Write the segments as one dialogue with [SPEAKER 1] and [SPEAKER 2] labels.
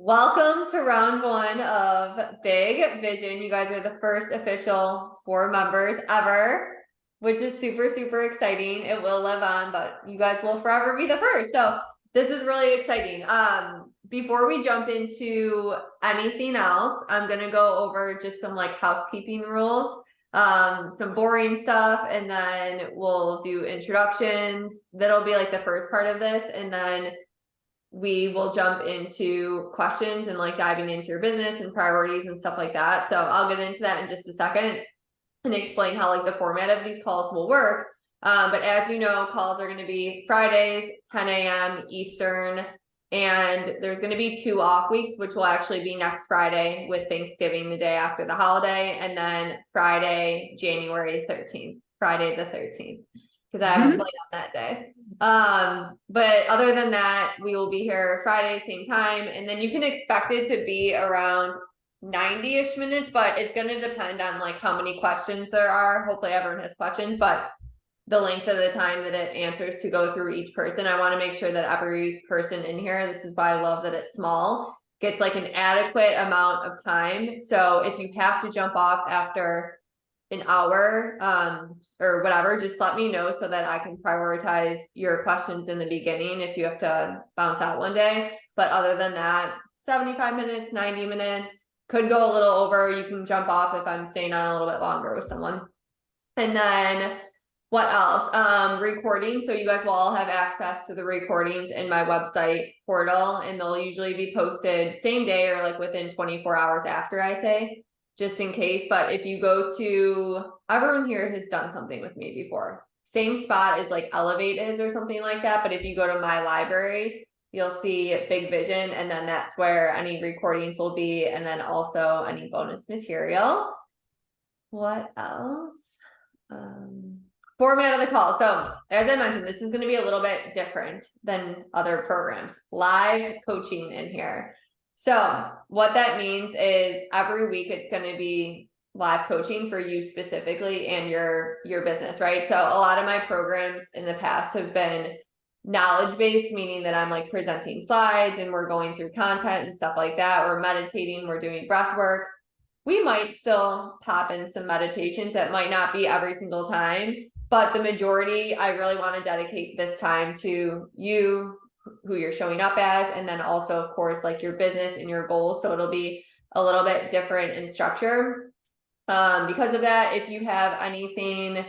[SPEAKER 1] Welcome to round one of Big Vision. You guys are the first official 4 members ever, which is super, super exciting. It will live on, but you guys will forever be the first. So this is really exciting. Before we jump into anything else, I'm going to go over just some like housekeeping rules, some boring stuff, and then we'll do introductions. That'll be like the first part of this. And then we will jump into questions and like diving into your business and priorities and stuff like that. So I'll get into that in just a second and explain how like the format of these calls will work. But as you know, calls are going to be Fridays, 10 a.m. Eastern, and there's going to be 2 off weeks, which will actually be next Friday with Thanksgiving, the day after the holiday, and then Friday, January 13th, Friday the 13th, because I have a plate on that day. But other than that, we will be here Friday, same time, and then you can expect it to be around 90-ish minutes, but it's going to depend on like how many questions there are. Hopefully everyone has questions, but the length of the time that it answers to go through each person. I want to make sure that every person in here, this is why I love that it's small, gets like an adequate amount of time. So if you have to jump off after an hour or whatever, just let me know so that I can prioritize your questions in the beginning if you have to bounce out one day. But other than that, 75 minutes, 90 minutes, could go a little over. You can jump off if I'm staying on a little bit longer with someone. And then what else? Recording. So you guys will all have access to the recordings in my website portal, and they'll usually be posted same day or like within 24 hours after, I say, just in case. But if you go to, everyone here has done something with me before. Same spot as like Elevate is or something like that. But if you go to my library, you'll see Big Vision, and then that's where any recordings will be, and then also any bonus material. What else? Format of the call. So as I mentioned, this is going to be a little bit different than other programs. Live coaching in here. So what that means is every week it's going to be live coaching for you specifically and your business, right? So a lot of my programs in the past have been knowledge-based, meaning that I'm like presenting slides and we're going through content and stuff like that. We're meditating, we're doing breath work. We might still pop in some meditations. That might not be every single time, but the majority, I really want to dedicate this time to you, who you're showing up as, and then also, of course, like your business and your goals. So it'll be a little bit different in structure. Because of that, if you have anything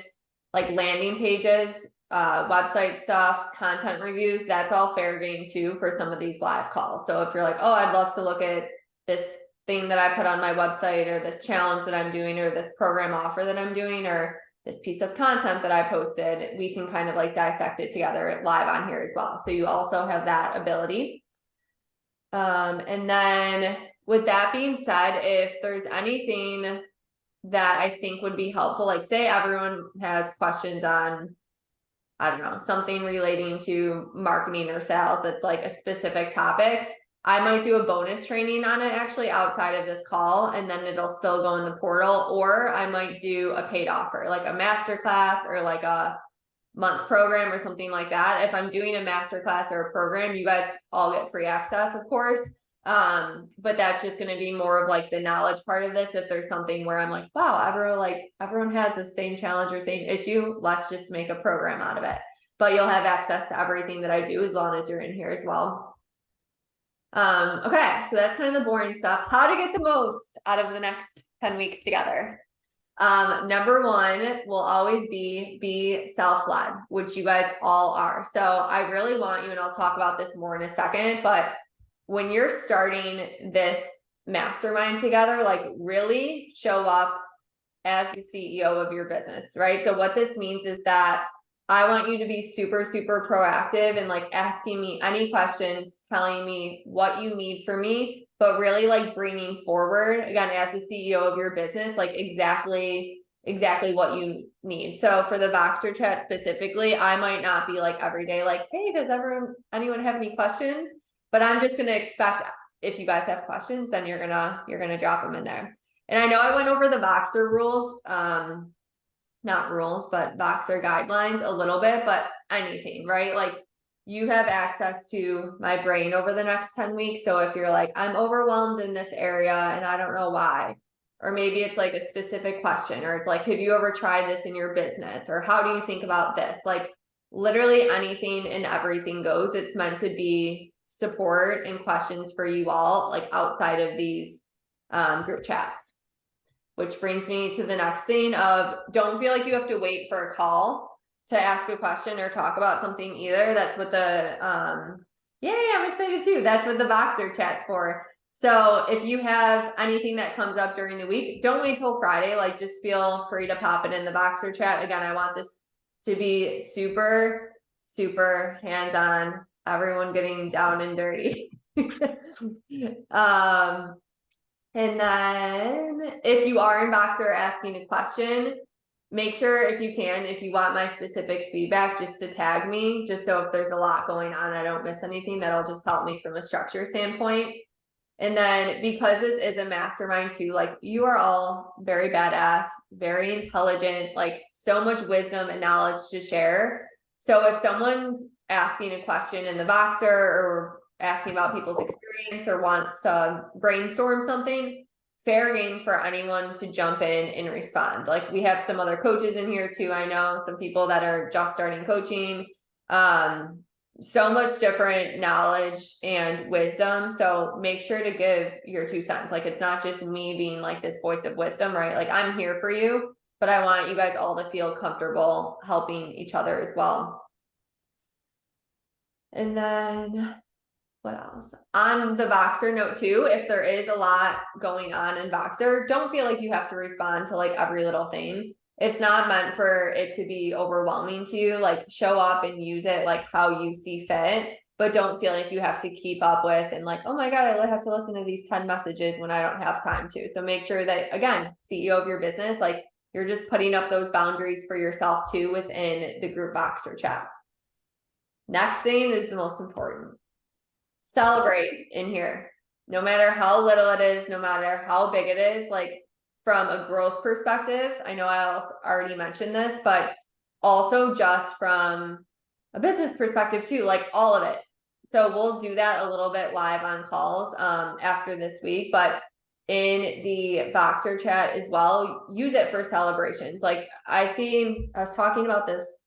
[SPEAKER 1] like landing pages, website stuff, content reviews, that's all fair game too for some of these live calls. So if you're like, oh, I'd love to look at this thing that I put on my website, or this challenge that I'm doing, or this program offer that I'm doing, or this piece of content that I posted, we can kind of like dissect it together live on here as well. So you also have that ability. And then with that being said, if there's anything that I think would be helpful, like say everyone has questions on, I don't know, something relating to marketing or sales that's like a specific topic, I might do a bonus training on it actually outside of this call, and then it'll still go in the portal, or I might do a paid offer, like a masterclass or like a month program or something like that. If I'm doing a masterclass or a program, you guys all get free access, of course. But that's just going to be more of like the knowledge part of this. If there's something where I'm like, wow, everyone has the same challenge or same issue, let's just make a program out of it. But you'll have access to everything that I do as long as you're in here as well. Okay, so that's kind of the boring stuff. How to get the most out of the next 10 weeks together. Number 1 will always be self-led, which you guys all are. So I really want you, and I'll talk about this more in a second, but when you're starting this mastermind together, like really show up as the CEO of your business, right? So what this means is that I want you to be super, super proactive and like asking me any questions, telling me what you need from me, but really like bringing forward, again, as the CEO of your business, like exactly what you need. So for the Voxer chat specifically, I might not be like every day, like, hey, does anyone have any questions? But I'm just going to expect if you guys have questions, then you're going to drop them in there. And I know I went over the Voxer rules, not rules, but Voxer guidelines a little bit, but anything, right? Like you have access to my brain over the next 10 weeks. So if you're like, I'm overwhelmed in this area and I don't know why, or maybe it's like a specific question, or it's like, have you ever tried this in your business? Or how do you think about this? Like literally anything and everything goes. It's meant to be support and questions for you all, like outside of these group chats. Which brings me to the next thing of don't feel like you have to wait for a call to ask a question or talk about something either. That's what the, yay, I'm excited too. That's what the Voxer chat's for. So if you have anything that comes up during the week, don't wait till Friday. Like just feel free to pop it in the Voxer chat. Again, I want this to be super, super hands-on, everyone getting down and dirty. And then if you are in Voxer asking a question, make sure if you can, if you want my specific feedback, just to tag me, just so if there's a lot going on, I don't miss anything. That'll just help me from a structure standpoint. And then because this is a mastermind too, like you are all very badass, very intelligent, like so much wisdom and knowledge to share. So if someone's asking a question in the Voxer or asking about people's experience or wants to brainstorm something, fair game for anyone to jump in and respond. Like we have some other coaches in here too. I know some people that are just starting coaching. So much different knowledge and wisdom. So make sure to give your 2 cents. Like it's not just me being like this voice of wisdom, right? Like I'm here for you, but I want you guys all to feel comfortable helping each other as well. And then what else? On the Voxer note too, if there is a lot going on in Voxer, don't feel like you have to respond to like every little thing. It's not meant for it to be overwhelming to you. Like show up and use it like how you see fit, but don't feel like you have to keep up with and like, oh my God, I have to listen to these 10 messages when I don't have time to. So make sure that, again, CEO of your business, like you're just putting up those boundaries for yourself too within the group Voxer chat. Next thing is the most important. Celebrate in here, no matter how little it is, no matter how big it is, like from a growth perspective. I know I also already mentioned this, but also just from a business perspective too, like all of it. So we'll do that a little bit live on calls after this week, but in the Voxer chat as well, use it for celebrations. Like I was talking about this,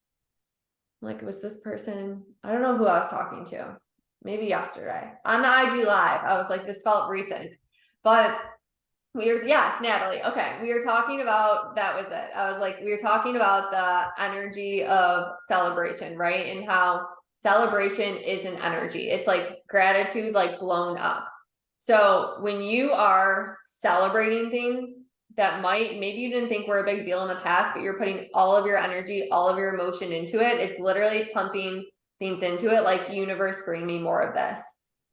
[SPEAKER 1] like it was this person, I don't know who I was talking to. Maybe yesterday on the IG live. I was like, this felt recent, but yes, Natalie. Okay. We were talking about, that was it. I was like, we were talking about the energy of celebration, right? And how celebration is an energy. It's like gratitude, like blown up. So when you are celebrating things that maybe you didn't think were a big deal in the past, but you're putting all of your energy, all of your emotion into it, it's literally pumping things into it, like universe, bring me more of this.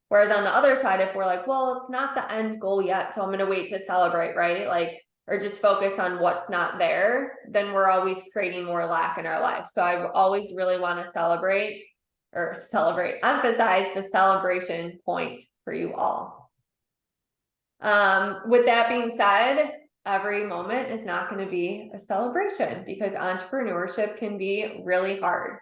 [SPEAKER 1] Whereas on the other side, if we're like, well, it's not the end goal yet, so I'm going to wait to celebrate, right? Like, or just focus on what's not there, then we're always creating more lack in our life. So I always really want to emphasize the celebration point for you all. With that being said, every moment is not going to be a celebration because entrepreneurship can be really hard.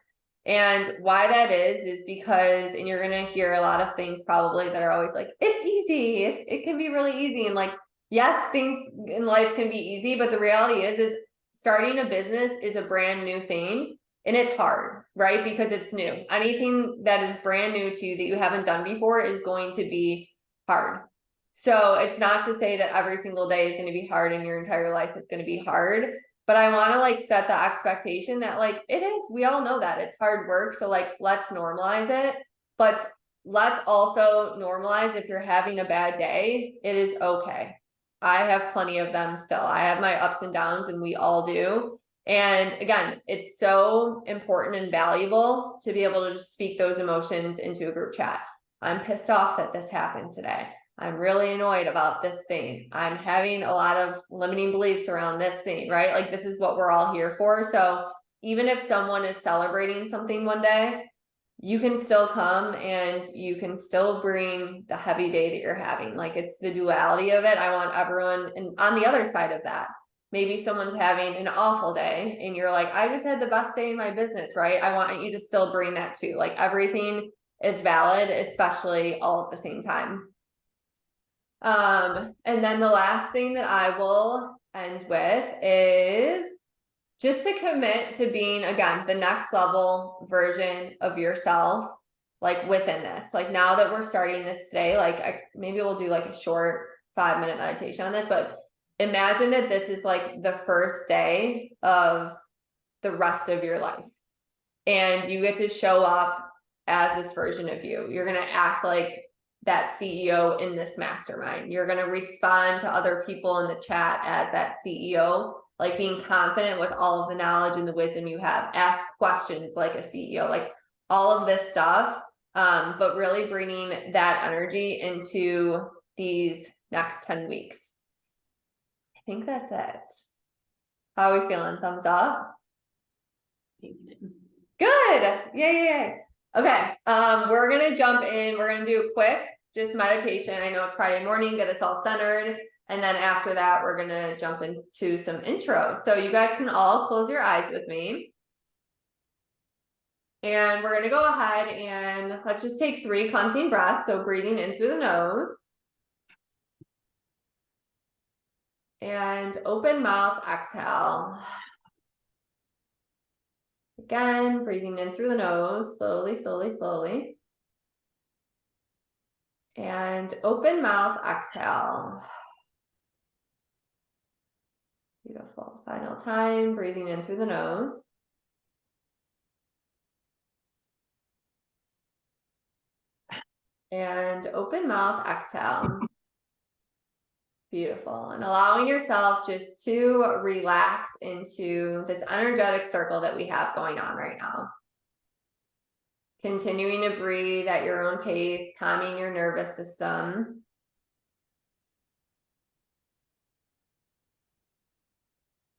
[SPEAKER 1] And why that is because, and you're going to hear a lot of things probably that are always like, it's easy. It can be really easy. And like, yes, things in life can be easy, but the reality is starting a business is a brand new thing and it's hard, right? Because it's new. Anything that is brand new to you that you haven't done before is going to be hard. So it's not to say that every single day is going to be hard in your entire life. It's going to be hard. But I want to like set the expectation that like it is, we all know that it's hard work. So like, let's normalize it, but let's also normalize if you're having a bad day, it is okay. I have plenty of them still. I have my ups and downs and we all do. And again, it's so important and valuable to be able to just speak those emotions into a group chat. I'm pissed off that this happened today. I'm really annoyed about this thing. I'm having a lot of limiting beliefs around this thing, right? Like this is what we're all here for. So even if someone is celebrating something one day, you can still come and you can still bring the heavy day that you're having. Like it's the duality of it. I want everyone, and on the other side of that, Maybe someone's having an awful day and you're like, I just had the best day in my business, right? I want you to still bring that too. Like everything is valid, especially all at the same time. And then the last thing that I will end with is just to commit to being, again, the next level version of yourself, like within this. Like now that we're starting this today, like maybe we'll do like a short 5-minute meditation on this, but imagine that this is like the first day of the rest of your life. And you get to show up as this version of you. You're going to act like that CEO in this mastermind. You're going to respond to other people in the chat as that CEO, like being confident with all of the knowledge and the wisdom you have. Ask questions like a CEO, like all of this stuff, but really bringing that energy into these next 10 weeks. I think that's it. How are we feeling? Thumbs up? Good. Yay. Okay. We're going to jump in. We're going to do a quick just meditation. I know it's Friday morning, get us all centered. And then after that, we're going to jump into some intro. So you guys can all close your eyes with me. And we're going to go ahead and let's just take 3 cleansing breaths. So breathing in through the nose. And open mouth, exhale. Again, breathing in through the nose, slowly. And open mouth, exhale. Beautiful. Final time, breathing in through the nose. And open mouth, exhale. Beautiful. And allowing yourself just to relax into this energetic circle that we have going on right now. Continuing to breathe at your own pace, calming your nervous system.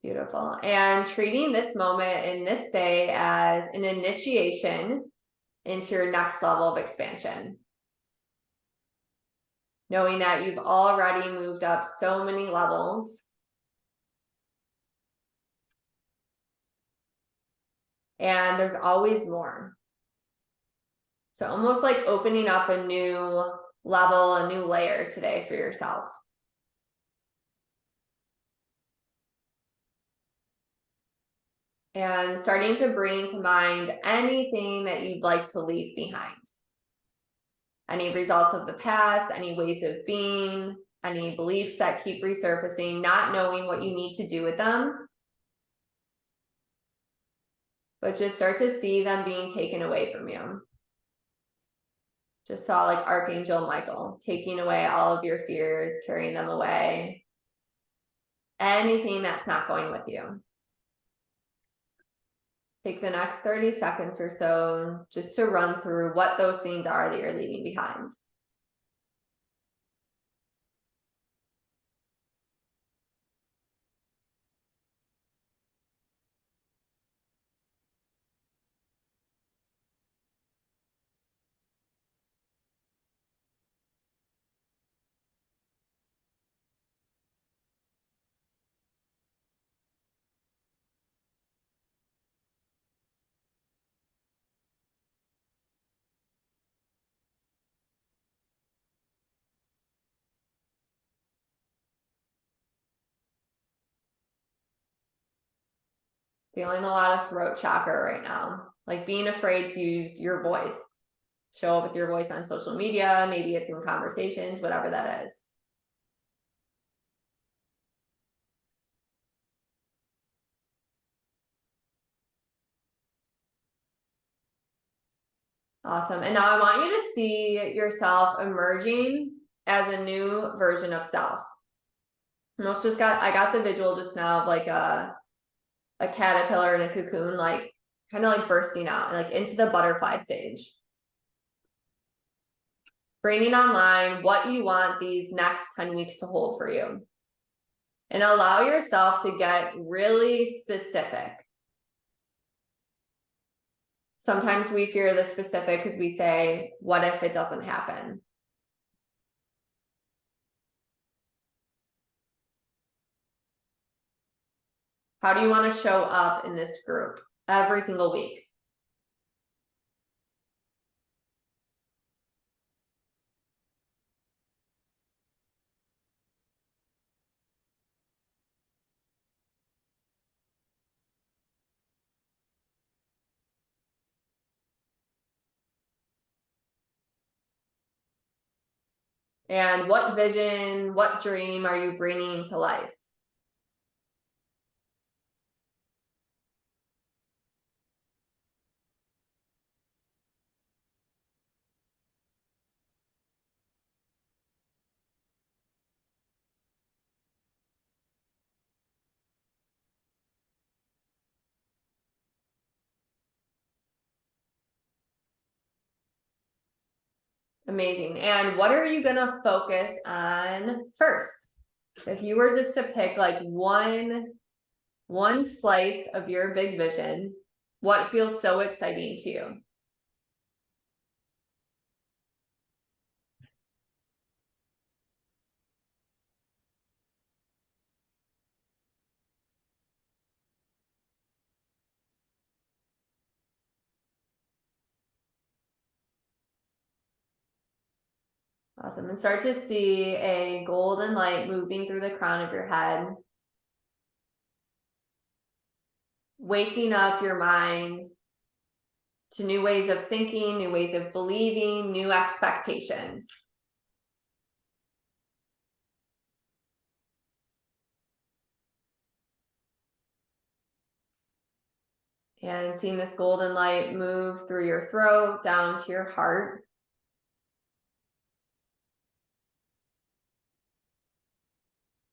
[SPEAKER 1] Beautiful. And treating this moment in this day as an initiation into your next level of expansion. Knowing that you've already moved up so many levels. And there's always more. So almost like opening up a new level, a new layer today for yourself. And starting to bring to mind anything that you'd like to leave behind. Any results of the past, any ways of being, any beliefs that keep resurfacing, not knowing what you need to do with them. But just start to see them being taken away from you. Just saw like Archangel Michael taking away all of your fears, carrying them away. Anything that's not going with you. Take the next 30 seconds or so just to run through what those things are that you're leaving behind. Feeling a lot of throat chakra right now, like being afraid to use your voice. Show up with your voice on social media, maybe it's in conversations, whatever that is. Awesome. And now I want you to see yourself emerging as a new version of self. Almost just I got the visual just now of like a caterpillar in a cocoon, like kind of like bursting out, like into the butterfly stage. Bringing online what you want these next 10 weeks to hold for you. And allow yourself to get really specific. Sometimes we fear the specific because we say, what if it doesn't happen? How do you want to show up in this group every single week? And what vision, what dream are you bringing to life? Amazing. And what are you going to focus on first? If you were just to pick like one slice of your big vision, what feels so exciting to you? Awesome. And start to see a golden light moving through the crown of your head, waking up your mind to new ways of thinking, new ways of believing, new expectations. And seeing this golden light move through your throat, down to your heart.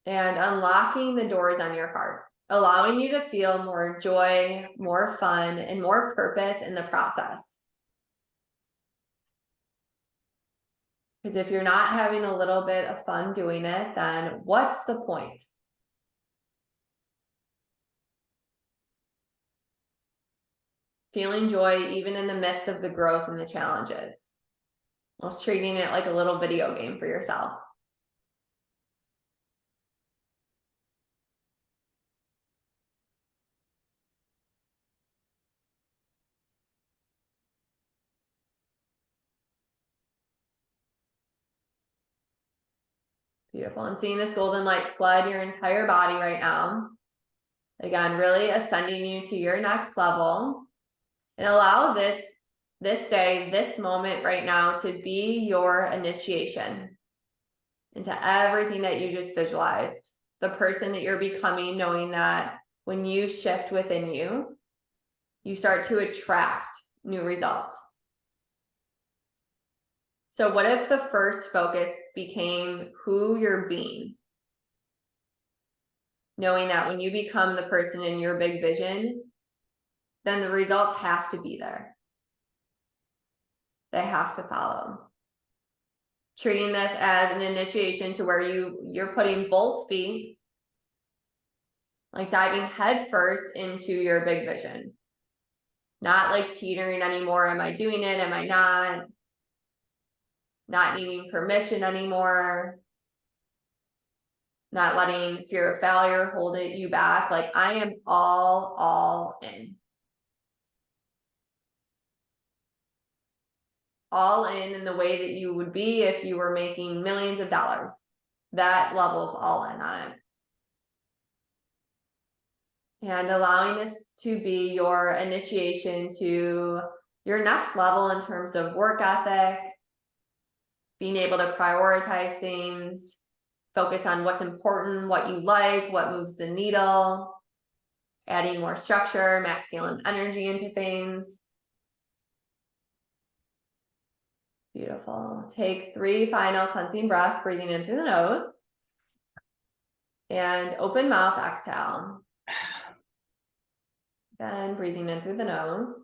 [SPEAKER 1] And unlocking the doors on your heart, allowing you to feel more joy, more fun, and more purpose in the process. Because if you're not having a little bit of fun doing it, then what's the point? Feeling joy even in the midst of the growth and the challenges. Almost treating it like a little video game for yourself. Beautiful. And seeing this golden light flood your entire body right now. Again, really ascending you to your next level. And allow this day, this moment right now to be your initiation into everything that you just visualized. The person that you're becoming, knowing that when you shift within you, you start to attract new results. So what if the first focus became who you're being? Knowing that when you become the person in your big vision, then the results have to be there. They have to follow. Treating this as an initiation to where you're putting both feet, like diving head first into your big vision. Not like teetering anymore. Am I doing it? Am I not? Not needing permission anymore. Not letting fear of failure hold you back. Like I am all in. All in the way that you would be if you were making millions of dollars. That level of all in on it. And allowing this to be your initiation to your next level in terms of work ethic, being able to prioritize things, focus on what's important, what you like, what moves the needle, adding more structure, masculine energy into things. Beautiful. Take 3 final cleansing breaths, breathing in through the nose. And open mouth, exhale. Again, breathing in through the nose.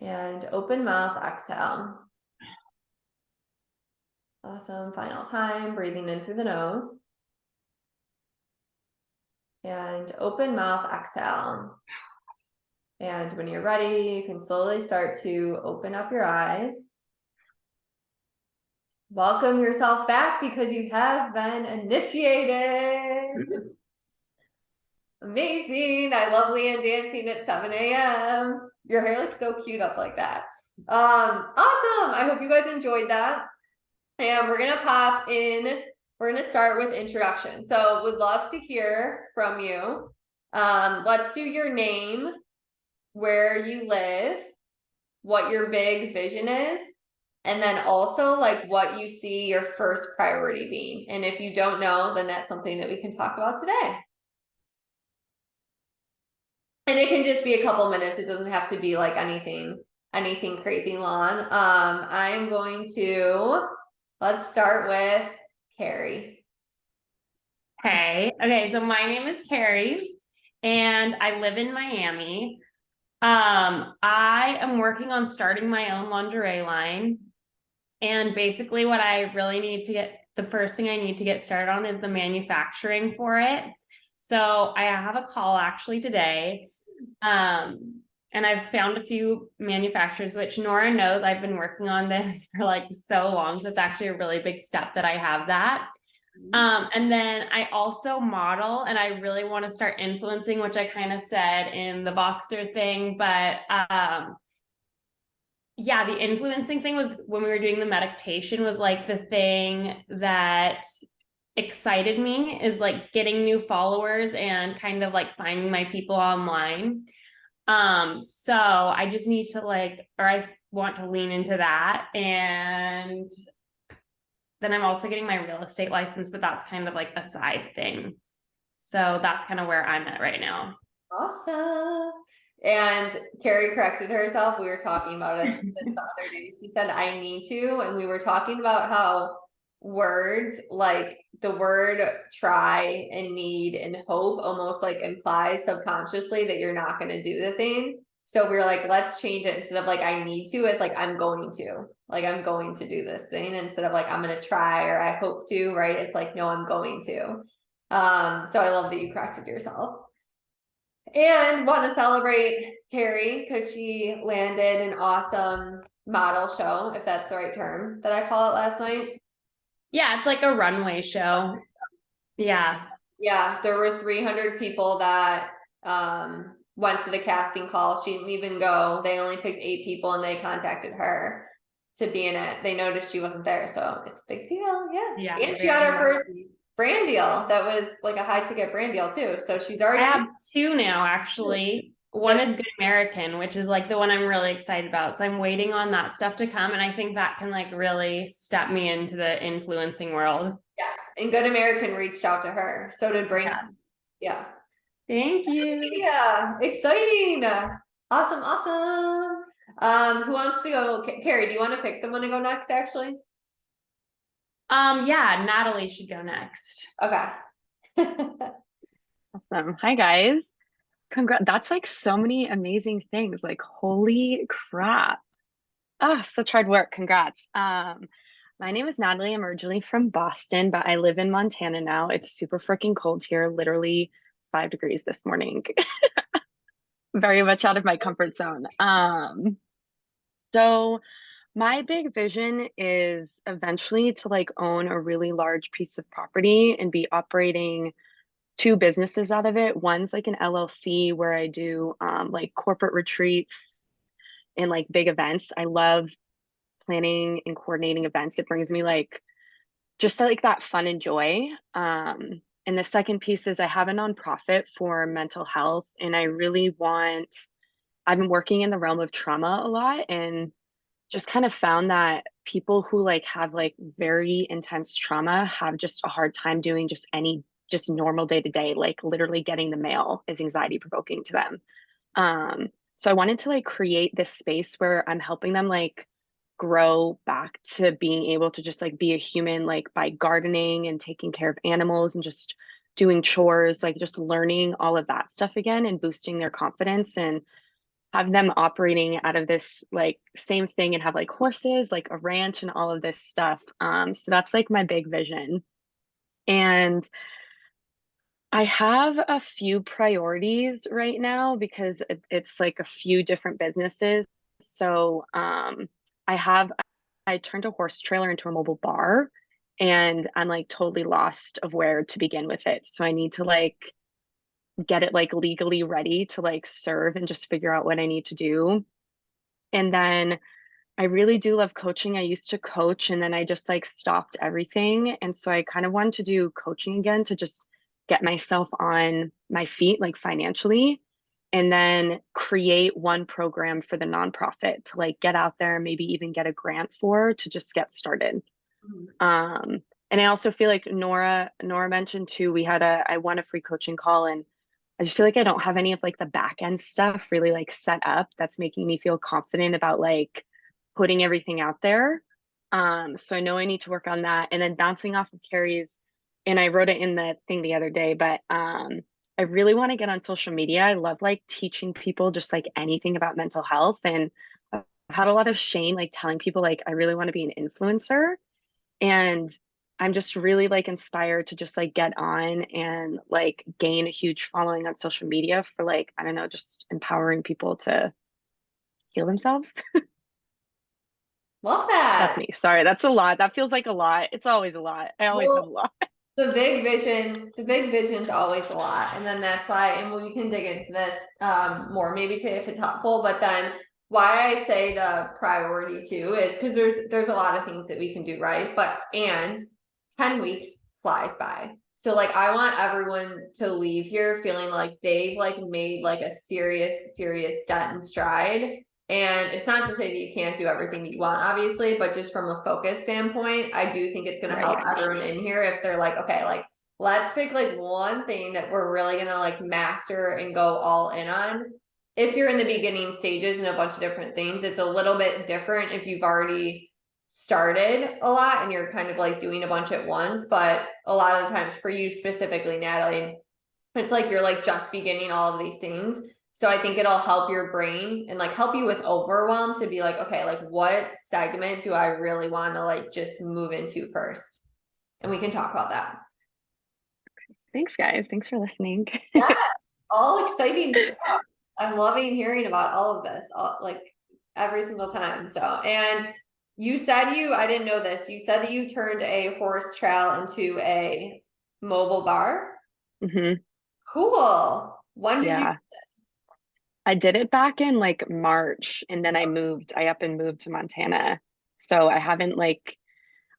[SPEAKER 1] And open mouth, exhale. Awesome. Final time, breathing in through the nose. And open mouth, exhale. And when you're ready, you can slowly start to open up your eyes. Welcome yourself back because you have been initiated. Amazing. I love Leanne dancing at 7 a.m. Your hair looks so cute up like that. Awesome. I hope you guys enjoyed that. And we're gonna pop in, we're gonna start with introduction. So would love to hear from you. Let's do your name, where you live, what your big vision is, and then also like what you see your first priority being. And if you don't know, then that's something that we can talk about today. And it can just be a couple minutes. It doesn't have to be like anything crazy long. I'm going to, let's start with Carrie.
[SPEAKER 2] Hey, okay, so my name is Carrie and I live in Miami. I am working on starting my own lingerie line. And basically what I really need to get, the first thing I need to get started on is the manufacturing for it. So I have a call actually today. And I've found a few manufacturers, which Nora knows I've been working on this for like so long. So it's actually a really big step that I have that. And then I also model and I really want to start influencing, which I kind of said in the boxer thing, but yeah, the influencing thing was when we were doing the meditation was like the thing that excited me is like getting new followers and kind of like finding my people online. So I just need to like, or I want to lean into that. And then I'm also getting my real estate license, but that's kind of like a side thing. So that's kind of where I'm at right now.
[SPEAKER 1] Awesome. And Carrie corrected herself. We were talking about it this the other day. She said, I need to. And we were talking about how words like the word try and need and hope almost like implies subconsciously that you're not going to do the thing. So we were like, let's change it instead of like I need to, it's like I'm going to. Like I'm going to do this thing instead of like I'm going to try or I hope to, right? It's like, no, I'm going to. So I love that you corrected yourself. And want to celebrate Carrie because she landed an awesome model show, if that's the right term that I call it last night.
[SPEAKER 2] Yeah, it's like a runway show. Yeah.
[SPEAKER 1] Yeah, there were 300 people that went to the casting call. She didn't even go. They only picked 8 people and they contacted her to be in it. They noticed she wasn't there, so it's a big deal. Yeah.
[SPEAKER 2] Yeah.
[SPEAKER 1] And she got her first brand deal. That was like a high ticket brand deal too. So she's already.
[SPEAKER 2] I have 2 now, actually. One is Good American, which is like the one I'm really excited about. So I'm waiting on that stuff to come. And I think that can like really step me into the influencing world.
[SPEAKER 1] Yes. And Good American reached out to her. So did Brain. Yeah.
[SPEAKER 2] Thank you.
[SPEAKER 1] Yeah. Exciting. Awesome. Awesome. Who wants to go? Carrie, do you want to pick someone to go next actually?
[SPEAKER 2] Yeah, Natalie should go next.
[SPEAKER 1] Okay.
[SPEAKER 3] Awesome. Hi guys. Congrats. That's like so many amazing things. Like, holy crap. Ah, such hard work. Congrats. My name is Natalie. I'm originally from Boston, but I live in Montana now. It's super freaking cold here, literally 5 degrees this morning. Very much out of my comfort zone. So my big vision is eventually to like own a really large piece of property and be operating 2 businesses out of it. One's like an LLC where I do like corporate retreats and like big events. I love planning and coordinating events. It brings me like just like that fun and joy. And the second piece is I have a nonprofit for mental health, and I really want, I've been working in the realm of trauma a lot and just kind of found that people who like have like very intense trauma have just a hard time doing just any just normal day to day, like literally getting the mail is anxiety provoking to them. So I wanted to like create this space where I'm helping them like grow back to being able to just like be a human, like by gardening and taking care of animals and just doing chores, like just learning all of that stuff again and boosting their confidence and have them operating out of this like same thing and have like horses, like a ranch and all of this stuff. So that's like my big vision. And I have a few priorities right now because it's like a few different businesses. So I have I turned a horse trailer into a mobile bar and I'm like totally lost of where to begin with it. So I need to like get it like legally ready to like serve and just figure out what I need to do. And then I really do love coaching. I used to coach and then I just like stopped everything. And so I kind of wanted to do coaching again to just get myself on my feet, like financially, and then create one program for the nonprofit to like get out there, maybe even get a grant for to just get started.
[SPEAKER 1] Mhm.
[SPEAKER 3] And I also feel like Nora mentioned too, I won a free coaching call and I just feel like I don't have any of like the back end stuff really like set up that's making me feel confident about like putting everything out there. So I know I need to work on that. And then bouncing off of Carrie's, and I wrote it in the thing the other day, but I really want to get on social media. I love like teaching people just like anything about mental health. And I've had a lot of shame like telling people like I really want to be an influencer. And I'm just really like inspired to just like get on and like gain a huge following on social media for like, I don't know, just empowering people to heal themselves.
[SPEAKER 1] Love
[SPEAKER 3] That's
[SPEAKER 1] that.
[SPEAKER 3] me. Sorry, that's a lot. That feels like a lot. It's always a lot. I always have a
[SPEAKER 1] Well,
[SPEAKER 3] lot.
[SPEAKER 1] the big vision's always a lot. And then that's why, and we can dig into this more maybe today if it's helpful, but then why I say the priority too is because there's a lot of things that we can do, right? But and 10 weeks flies by. So like I want everyone to leave here feeling like they've like made like a serious dent in stride. And it's not to say that you can't do everything that you want, obviously, but just from a focus standpoint, I do think it's gonna help
[SPEAKER 3] Right.
[SPEAKER 1] everyone in here if they're like, okay, like let's pick like one thing that we're really gonna like master and go all in on. If you're in the beginning stages and a bunch of different things, it's a little bit different if you've already started a lot and you're kind of like doing a bunch at once. But a lot of the times for you specifically, Natalie, it's like you're like just beginning all of these things. So I think it'll help your brain and like help you with overwhelm to be like, okay, like what segment do I really want to like just move into first? And we can talk about that.
[SPEAKER 3] Thanks, guys. Thanks for listening.
[SPEAKER 1] Yes, all exciting stuff. I'm loving hearing about all of this, all, like every single time. So, and you said I didn't know this. You said that you turned a horse trail into a mobile bar.
[SPEAKER 3] Hmm.
[SPEAKER 1] Cool. When did you?
[SPEAKER 3] Yeah. I did it back in like March and then I up and moved to Montana. So I haven't like,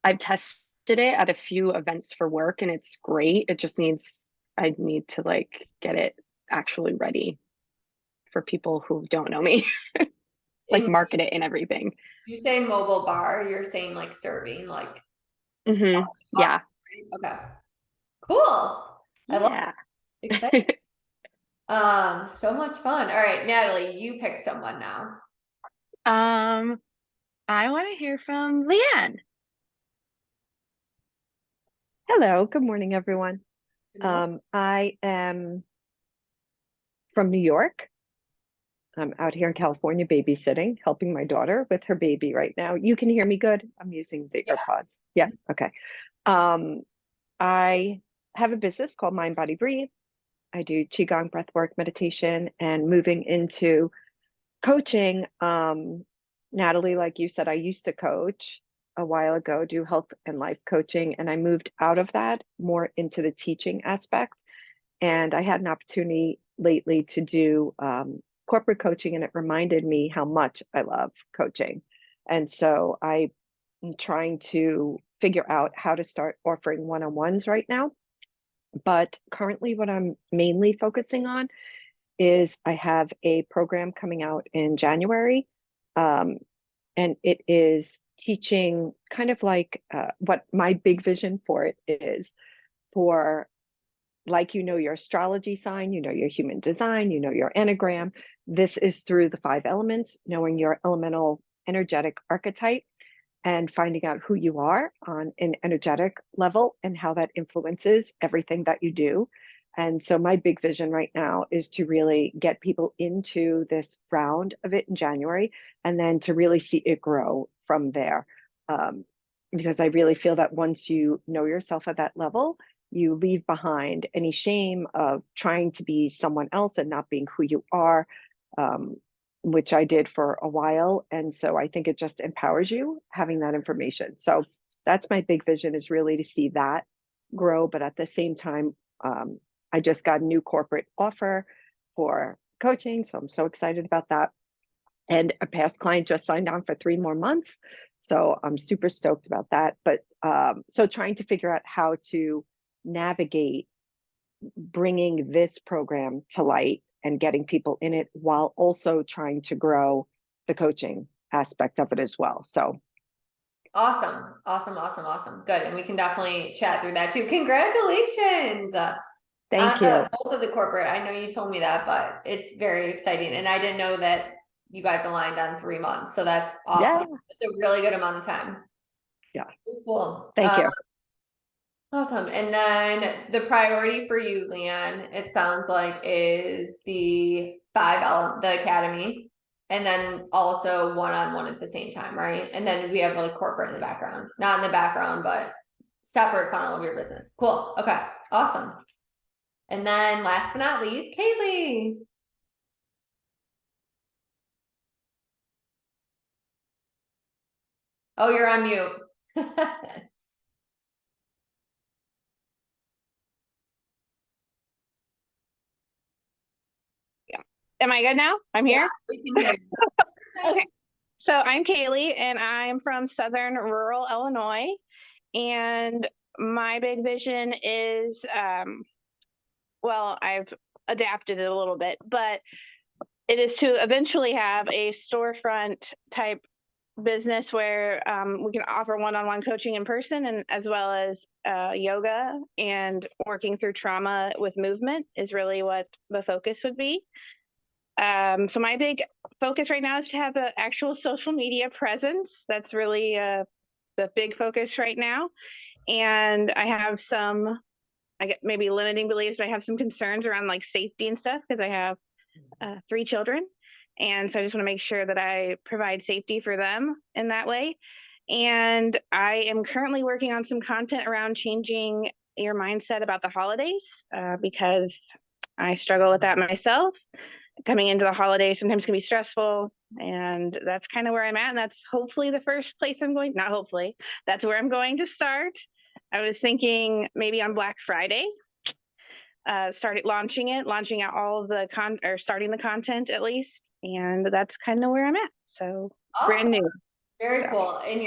[SPEAKER 3] I've tested it at a few events for work and it's great. It just I need to like get it actually ready for people who don't know me, like
[SPEAKER 1] And
[SPEAKER 3] market it and everything.
[SPEAKER 1] you say mobile bar, you're saying like serving, like
[SPEAKER 3] Hmm. Yeah.
[SPEAKER 1] okay. Cool. I love
[SPEAKER 3] Yeah.
[SPEAKER 1] it. Exciting. So much fun. All right, Natalie, you pick someone now.
[SPEAKER 3] Um, I want to hear from Leanne.
[SPEAKER 4] Hello, good morning, everyone.
[SPEAKER 1] Good morning.
[SPEAKER 4] I am from New York. I'm out here in California babysitting, helping my daughter with her baby right now. You can hear me good? I'm using the
[SPEAKER 1] Yeah.
[SPEAKER 4] AirPods. Yeah, okay. Um, I have a business called Mind Body Breathe. I do Qigong breathwork meditation and moving into coaching. Natalie, like you said, I used to coach a while ago, do health and life coaching, and I moved out of that more into the teaching aspect. And I had an opportunity lately to do corporate coaching, and it reminded me how much I love coaching. And so I'm trying to figure out how to start offering one-on-ones right now. But currently, what I'm mainly focusing on is I have a program coming out in January. Um, and it is teaching kind of like what my big vision for it is for like your astrology sign, your human design, your enneagram. This is through the 5 elements, knowing your elemental energetic archetype and finding out who you are on an energetic level and how that influences everything that you do. And so my big vision right now is to really get people into this round of it in January and then to really see it grow from there. Um, because I really feel that once you know yourself at that level, you leave behind any shame of trying to be someone else and not being who you are, um, which I did for a while. And so I think it just empowers you having that information. So that's my big vision, is really to see that grow. But at the same time, I just got a new corporate offer for coaching, so I'm so excited about that. And a past client just signed on for 3 more months. So I'm super stoked about that. But so trying to figure out how to navigate bringing this program to light and getting people in it while also trying to grow the coaching aspect of it as well. So
[SPEAKER 1] Awesome. Awesome. Awesome. Awesome. Good. And we can definitely chat through that too. Congratulations.
[SPEAKER 4] thank you.
[SPEAKER 1] Both of the corporate. I know you told me that, but it's very exciting. And I didn't know that you guys aligned on 3 months. So that's awesome.
[SPEAKER 4] Yeah.
[SPEAKER 1] It's a really good amount of time.
[SPEAKER 4] Yeah.
[SPEAKER 1] Cool.
[SPEAKER 4] Thank you.
[SPEAKER 1] Awesome. And then the priority for you, Leanne, it sounds like is the the academy, and then also one-on-one at the same time, right? And then we have like corporate in the background, not in the background, but separate funnel of your business. Cool. Okay. Awesome. And then last but not least, Kaylee. Oh, you're on mute.
[SPEAKER 5] Am I good now? I'm here.
[SPEAKER 1] Yeah, we can hear you.
[SPEAKER 5] Okay. So I'm Kaylee and I'm from Southern rural Illinois. And my big vision is, well, I've adapted it a little bit, but it is to eventually have a storefront type business where we can offer one-on-one coaching in person, and as well as yoga and working through trauma with movement is really what the focus would be. So my big focus right now is to have an actual social media presence. That's really the big focus right now. And I have some, I get maybe limiting beliefs, but I have some concerns around like safety and stuff because I have 3 children. And so I just want to make sure that I provide safety for them in that way. And I am currently working on some content around changing your mindset about the holidays because I struggle with that myself. Coming into the holidays sometimes can be stressful, and that's kind of where I'm at. And that's hopefully the first place I'm going, not hopefully, that's where I'm going to start. I was thinking maybe on Black Friday, launching out all of the starting the content at least. And that's kind of where I'm at. So
[SPEAKER 1] Awesome.
[SPEAKER 5] Brand new.
[SPEAKER 1] Very
[SPEAKER 5] So.
[SPEAKER 1] cool. And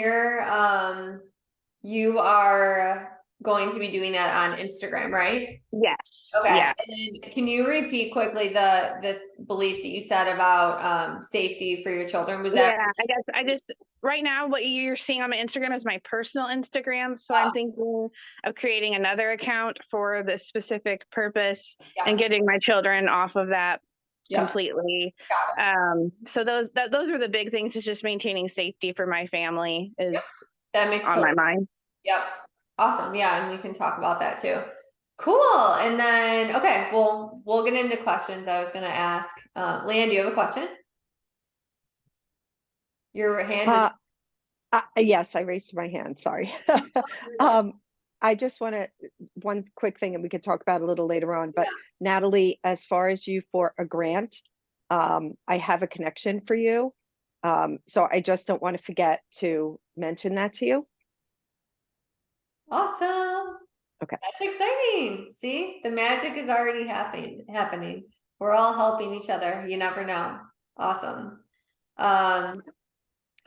[SPEAKER 1] you are going to be doing that on Instagram, right?
[SPEAKER 5] Yes.
[SPEAKER 1] Okay.
[SPEAKER 5] Yeah.
[SPEAKER 1] And then can you repeat quickly the belief that you said about safety for your children? Was that?
[SPEAKER 5] Yeah, I guess I just right now what you're seeing on my Instagram is my personal Instagram. So I'm thinking of creating another account for this specific purpose and getting my children off of that completely. So those are the big things, is just maintaining safety for my family is
[SPEAKER 1] that makes
[SPEAKER 5] on my mind.
[SPEAKER 1] Yep. Awesome. Yeah, and we can talk about that too. Cool. And then, okay, well, we'll get into questions. I was going to ask, Leanne, do you have a question? Your hand is.
[SPEAKER 4] Yes, I raised my hand. Sorry. I just want to, one quick thing, and we could talk about it a little later on, but Natalie, as far as you for a grant, I have a connection for you. So I just don't want to forget to mention that to you.
[SPEAKER 1] Awesome.
[SPEAKER 4] Okay.
[SPEAKER 1] That's exciting. See, the magic is already happening. We're all helping each other. You never know. Awesome.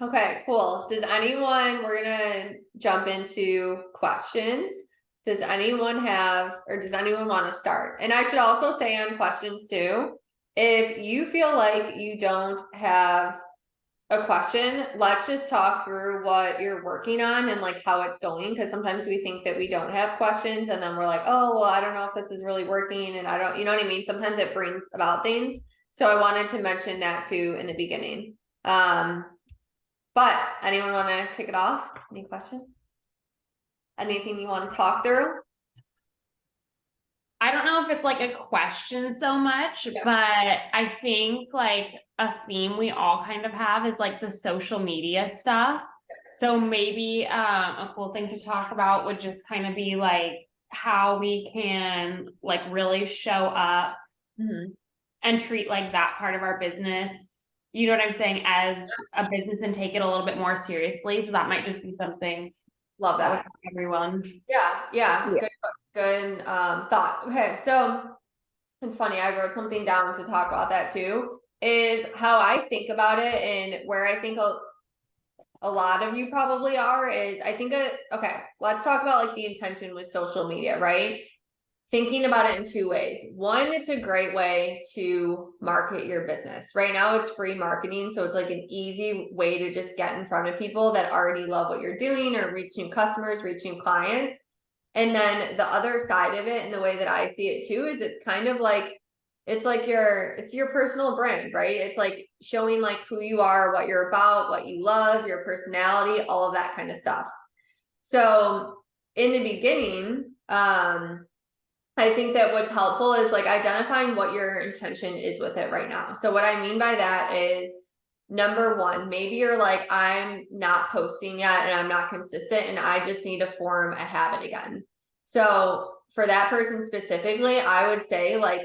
[SPEAKER 1] Okay, cool. We're gonna jump into questions. Does anyone want to start? And I should also say on questions too, if you feel like you don't have a question, let's just talk through what you're working on and like how it's going, because sometimes we think that we don't have questions and then we're like, oh well, I don't know if this is really working, and I don't, you know what I mean? Sometimes it brings about things. So I wanted to mention that too in the beginning. But anyone want to kick it off? Any questions? Anything you want to talk through?
[SPEAKER 2] I don't know if it's like a question so much, but I think like a theme we all kind of have is like the social media stuff. So maybe a cool thing to talk about would just kind of be like how we can like really show up and treat like that part of our business, you know what I'm saying, as a business, and take it a little bit more seriously. So that might just be something.
[SPEAKER 1] Love that.
[SPEAKER 2] Everyone.
[SPEAKER 1] Yeah. Good thought. Okay, so it's funny, I wrote something down to talk about that too, is how I think about it and where I think a lot of you probably are is I think, okay, let's talk about like the intention with social media, right? Thinking about it in two ways. One, it's a great way to market your business. Right now it's free marketing. So it's like an easy way to just get in front of people that already love what you're doing or reach new customers, reach new clients. And then the other side of it and the way that I see it too is it's kind of like it's your personal brand, right? It's like showing like who you are, what you're about, what you love, your personality, all of that kind of stuff. So in the beginning, I think that what's helpful is like identifying what your intention is with it right now. So what I mean by that is number one, maybe you're like, I'm not posting yet and I'm not consistent and I just need to form a habit again. So for that person specifically, I would say like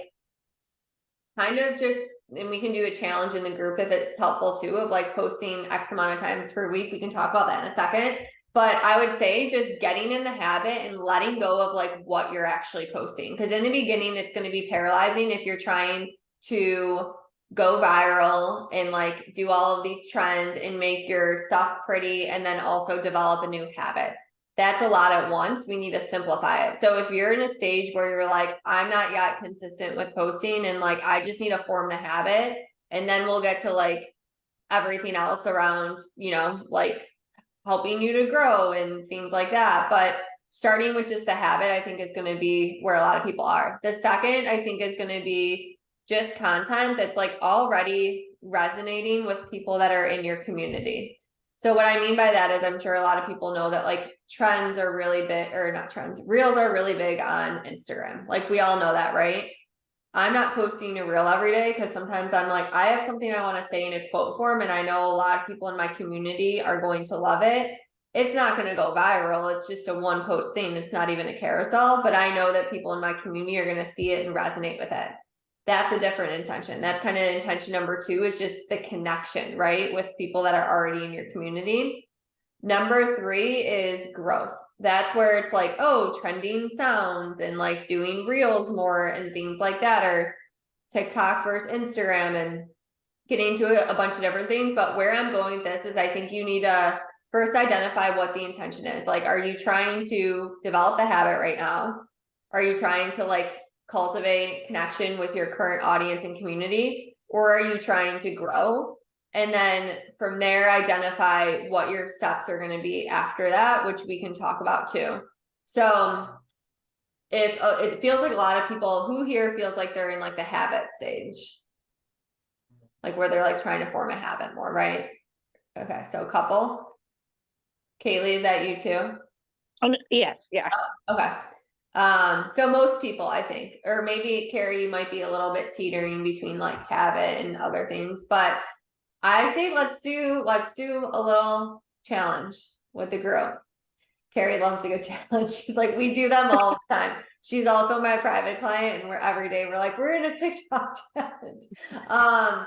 [SPEAKER 1] kind of just, and we can do a challenge in the group if it's helpful too, of like posting X amount of times per week. We can talk about that in a second. But I would say just getting in the habit and letting go of like what you're actually posting. Because in the beginning, it's going to be paralyzing if you're trying to go viral and like do all of these trends and make your stuff pretty and then also develop a new habit. That's a lot at once. We need to simplify it. So if you're in a stage where you're like, I'm not yet consistent with posting and like, I just need to form the habit, and then we'll get to like everything else around, you know, like helping you to grow and things like that. But starting with just the habit, I think is going to be where a lot of people are. The second, I think, is going to be just content that's like already resonating with people that are in your community. So what I mean by that is I'm sure a lot of people know that like trends are really big, or not trends, reels are really big on Instagram. Like we all know that, right? I'm not posting a reel every day because sometimes I'm like, I have something I want to say in a quote form and I know a lot of people in my community are going to love it. It's not going to go viral. It's just a one post thing. It's not even a carousel, but I know that people in my community are going to see it and resonate with it. That's a different intention. That's kind of intention number two, is just the connection, right? With people that are already in your community. Number three is growth. That's where it's like, oh, trending sounds and like doing reels more and things like that, or TikTok versus Instagram and getting into a bunch of different things. But where I'm going with this is I think you need to first identify what the intention is. Like, are you trying to develop the habit right now? Are you trying to like cultivate connection with your current audience and community? Or are you trying to grow? And then from there, identify what your steps are going to be after that, which we can talk about too. So if it feels like a lot of people, who here feels like they're in like the habit stage, like where they're like trying to form a habit more, right? Okay, so a couple. Kaylee, is that you too?
[SPEAKER 5] Yes, yeah.
[SPEAKER 1] Okay. So most people, I think, or maybe Carrie, you might be a little bit teetering between like habit and other things, but I say let's do a little challenge with the group. Carrie loves a good challenge. She's like, we do them all the time. She's also my private client, and every day we're like, we're in a TikTok challenge.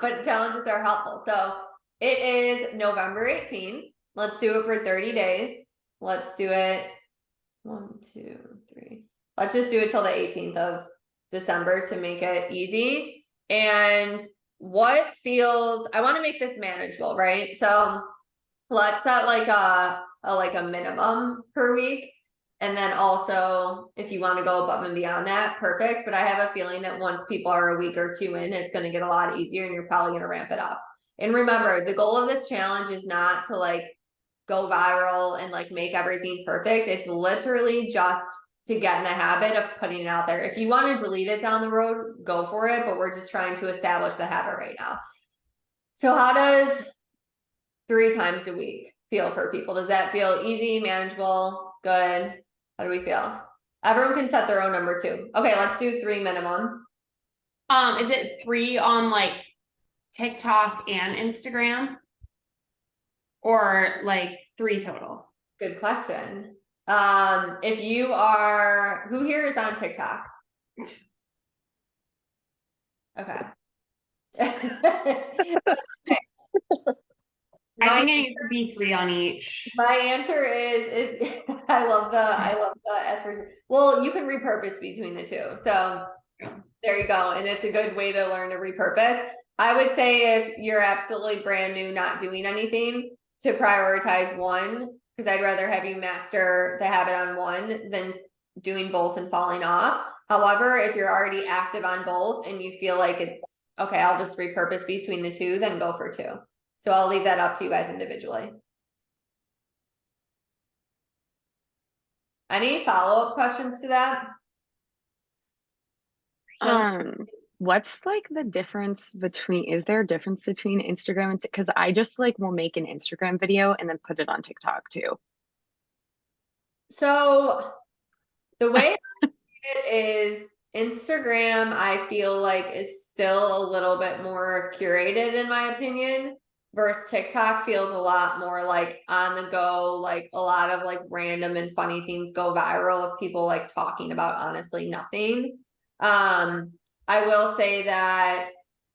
[SPEAKER 1] But challenges are helpful. So it is November 18th. Let's do it for 30 days. Let's do it 1, 2, 3. Let's just do it till the 18th of December to make it easy. And what feels, I want to make this manageable, right? So let's set like a minimum per week. And then also if you want to go above and beyond that, perfect. But I have a feeling that once people are a week or two in, it's going to get a lot easier and you're probably going to ramp it up. And remember, the goal of this challenge is not to like go viral and like make everything perfect. It's literally just to get in the habit of putting it out there. If you want to delete it down the road, go for it. But we're just trying to establish the habit right now. So how does 3 times a week feel for people? Does that feel easy, manageable, good? How do we feel? Everyone can set their own number too. Okay, let's do 3 minimum.
[SPEAKER 2] Is it 3 on like TikTok and Instagram? Or like 3 total?
[SPEAKER 1] Good question. If you are, who here is on TikTok? Okay.
[SPEAKER 2] I think it needs to be 3 on each.
[SPEAKER 1] My answer is I love the S version. Well, you can repurpose between the two. So There you go. And it's a good way to learn to repurpose. I would say if you're absolutely brand new, not doing anything, to prioritize one, because I'd rather have you master the habit on one than doing both and falling off. However, if you're already active on both and you feel like it's okay, I'll just repurpose between the two, then go for two. So I'll leave that up to you guys individually. Any follow-up questions to that?
[SPEAKER 3] What's like the difference between, is there a difference between Instagram and, because I just like will make an Instagram video and then put it on TikTok too.
[SPEAKER 1] So the way I see it is Instagram, I feel like is still a little bit more curated in my opinion, versus TikTok feels a lot more like on the go, like a lot of like random and funny things go viral of people like talking about honestly nothing. I will say that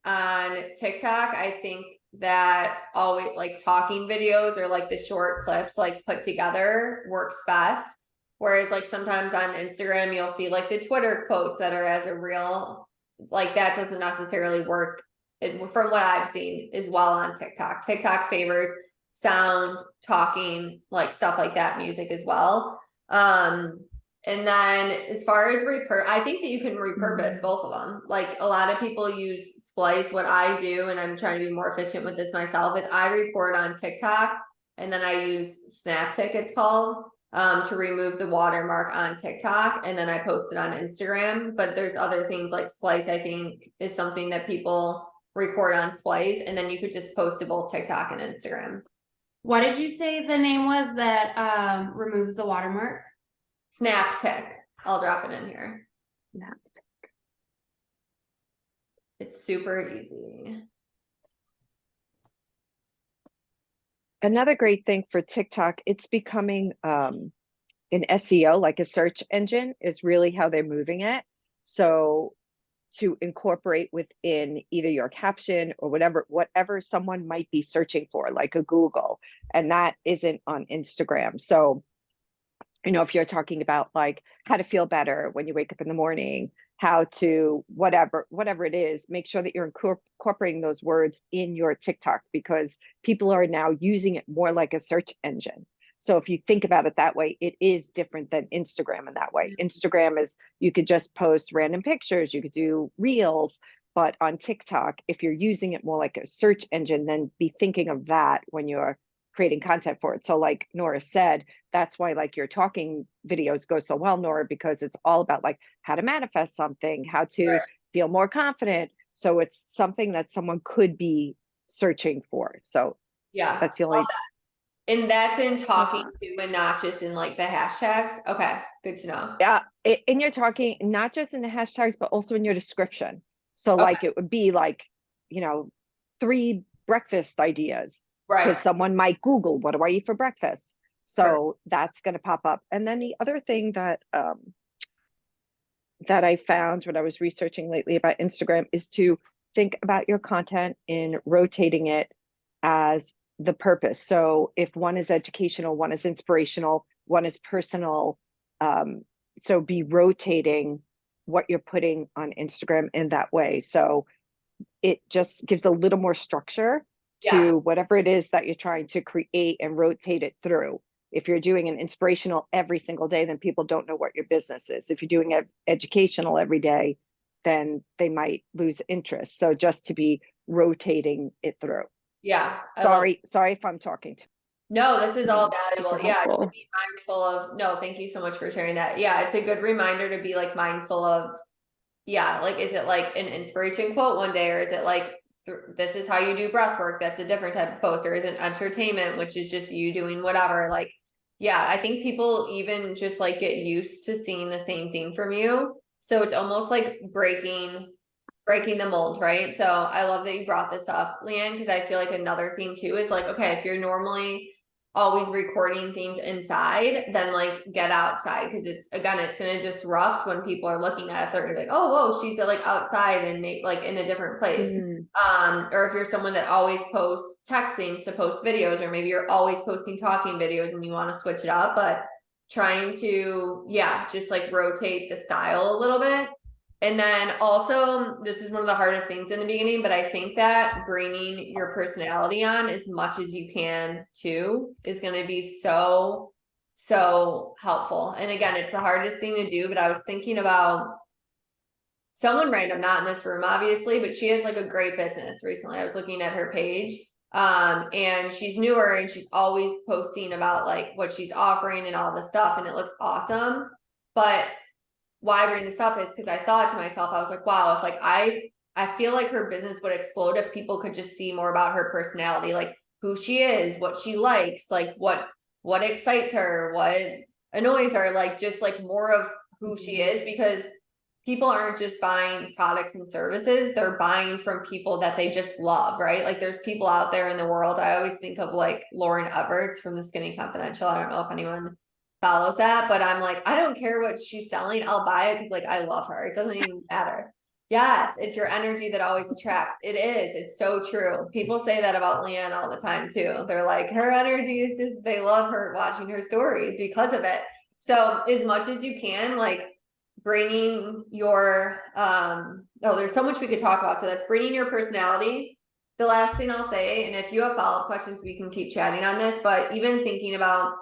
[SPEAKER 1] on TikTok, I think that always like talking videos or like the short clips like put together works best. Whereas like sometimes on Instagram, you'll see like the Twitter quotes that are as a reel, like that doesn't necessarily work from what I've seen as well on TikTok. TikTok favors sound, talking, like stuff like that, music as well. And then as far as I think that you can repurpose both of them. Like a lot of people use Splice. What I do, and I'm trying to be more efficient with this myself, is I record on TikTok and then I use Snaptic, it's called, to remove the watermark on TikTok, and then I post it on Instagram. But there's other things like Splice, I think, is something that people record on Splice, and then you could just post to both TikTok and Instagram.
[SPEAKER 2] What did you say the name was that removes the watermark?
[SPEAKER 1] Snaptic. I'll drop it in here.
[SPEAKER 3] Snaptic.
[SPEAKER 1] It's super easy.
[SPEAKER 4] Another great thing for TikTok, it's becoming an SEO, like a search engine, is really how they're moving it. So to incorporate within either your caption or whatever someone might be searching for, like a Google, and that isn't on Instagram. So, you know, if you're talking about like how to feel better when you wake up in the morning, how to whatever it is, make sure that you're incorporating those words in your TikTok, because people are now using it more like a search engine. So if you think about it that way, it is different than Instagram in that way. Instagram is, you could just post random pictures, you could do reels, but on TikTok, if you're using it more like a search engine, then be thinking of that when you're creating content for it. So like Nora said, that's why like your talking videos go so well, Nora, because it's all about like how to manifest something, how to feel more confident. So it's something that someone could be searching for. So
[SPEAKER 1] yeah,
[SPEAKER 4] that's the only.
[SPEAKER 1] And that's in talking to and not just in like the hashtags. Okay, good to know.
[SPEAKER 4] Yeah, and you're talking not just in the hashtags, but also in your description. So like it would be like, you know, 3 breakfast ideas.
[SPEAKER 1] Right.
[SPEAKER 4] Because someone might Google, what do I eat for breakfast? So that's going to pop up. And then the other thing that that I found when I was researching lately about Instagram is to think about your content in rotating it as the purpose. So if one is educational, one is inspirational, one is personal. So be rotating what you're putting on Instagram in that way. So it just gives a little more structure to whatever it is that you're trying to create and rotate it through. If you're doing an inspirational every single day, then people don't know what your business is. If you're doing educational every day, then they might lose interest. So just to be rotating it through.
[SPEAKER 1] Yeah.
[SPEAKER 4] Sorry if I'm talking to.
[SPEAKER 1] No, this is all valuable. Yeah, to be mindful of, no, thank you so much for sharing that. Yeah, it's a good reminder to be like mindful of, yeah, like, is it like an inspiration quote one day, or is it like, this is how you do breath work? That's a different type of post. Or is it entertainment, which is just you doing whatever? Like, yeah, I think people even just like get used to seeing the same thing from you. So it's almost like breaking the mold, right? So I love that you brought this up, Leanne, because I feel like another thing too is like, okay, if you're normally always recording things inside, then like get outside, because it's going to disrupt when people are looking at it. They're gonna be like, oh whoa, she's like outside and like in a different place. Or if you're someone that always posts text things to post videos, or maybe you're always posting talking videos and you want to switch it up, but trying to just like rotate the style a little bit. And then also, this is one of the hardest things in the beginning, but I think that bringing your personality on as much as you can too is going to be so, so helpful. And again, it's the hardest thing to do, but I was thinking about someone random, not in this room, obviously, but she has like a great business recently. I was looking at her page. And she's newer and she's always posting about like what she's offering and all this stuff, and it looks awesome. But why I bring this up is because I thought to myself, I was like, wow, if like I feel like her business would explode if people could just see more about her personality, like who she is, what she likes, like what excites her, what annoys her, like just like more of who she is, because people aren't just buying products and services, they're buying from people that they just love, right? Like there's people out there in the world. I always think of like Lauren Everts from the Skinny Confidential. I don't know if anyone follows that, but I'm like, I don't care what she's selling, I'll buy it because like I love her. It doesn't even matter. Yes, it's your energy that always attracts. It is. It's so true. People say that about Leanne all the time too. They're like, her energy is just, they love her watching her stories because of it. So as much as you can, like bringing your there's so much we could talk about to this, bringing your personality. The last thing I'll say, and if you have follow-up questions, we can keep chatting on this, but even thinking about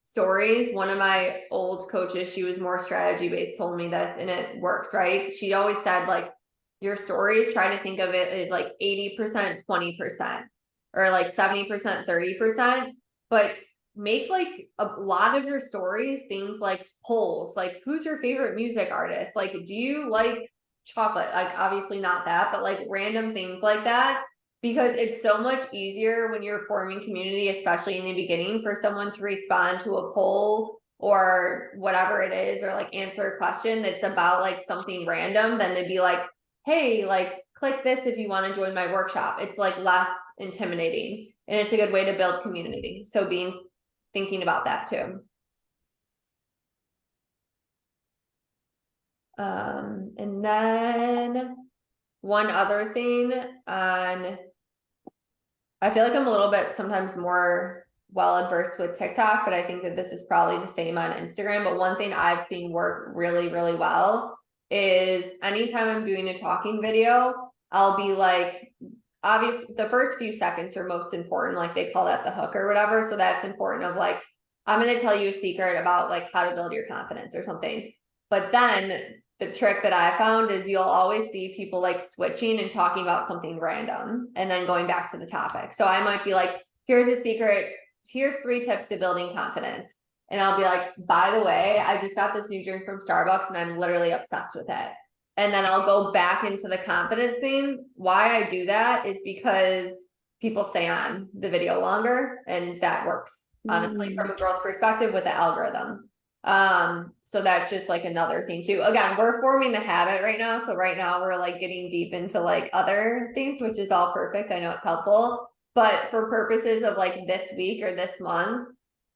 [SPEAKER 1] stories, one of my old coaches, she was more strategy based, told me this, and it works, right? She always said like your stories, try to think of it as like 80% 20% or like 70% 30%, but make like a lot of your stories things like polls, like who's your favorite music artist, like do you like chocolate, like obviously not that, but like random things like that, because it's so much easier when you're forming community, especially in the beginning, for someone to respond to a poll or whatever it is, or like answer a question that's about like something random, than to be like, hey, like click this if you want to join my workshop. It's like less intimidating and it's a good way to build community. So thinking about that too. And then one other thing on, I feel like I'm a little bit sometimes more well adversed with TikTok, but I think that this is probably the same on Instagram. But one thing I've seen work really, really well is anytime I'm doing a talking video, I'll be like, obviously the first few seconds are most important, like they call that the hook or whatever. So that's important, of like, I'm going to tell you a secret about like how to build your confidence or something. But then the trick that I found is you'll always see people like switching and talking about something random and then going back to the topic. So I might be like, here's a secret. Here's 3 tips to building confidence. And I'll be like, by the way, I just got this new drink from Starbucks and I'm literally obsessed with it. And then I'll go back into the confidence thing. Why I do that is because people stay on the video longer, and that works honestly from a growth perspective with the algorithm. So that's just like another thing too. Again, we're forming the habit right now. So right now we're like getting deep into like other things, which is all perfect. I know it's helpful, but for purposes of like this week or this month,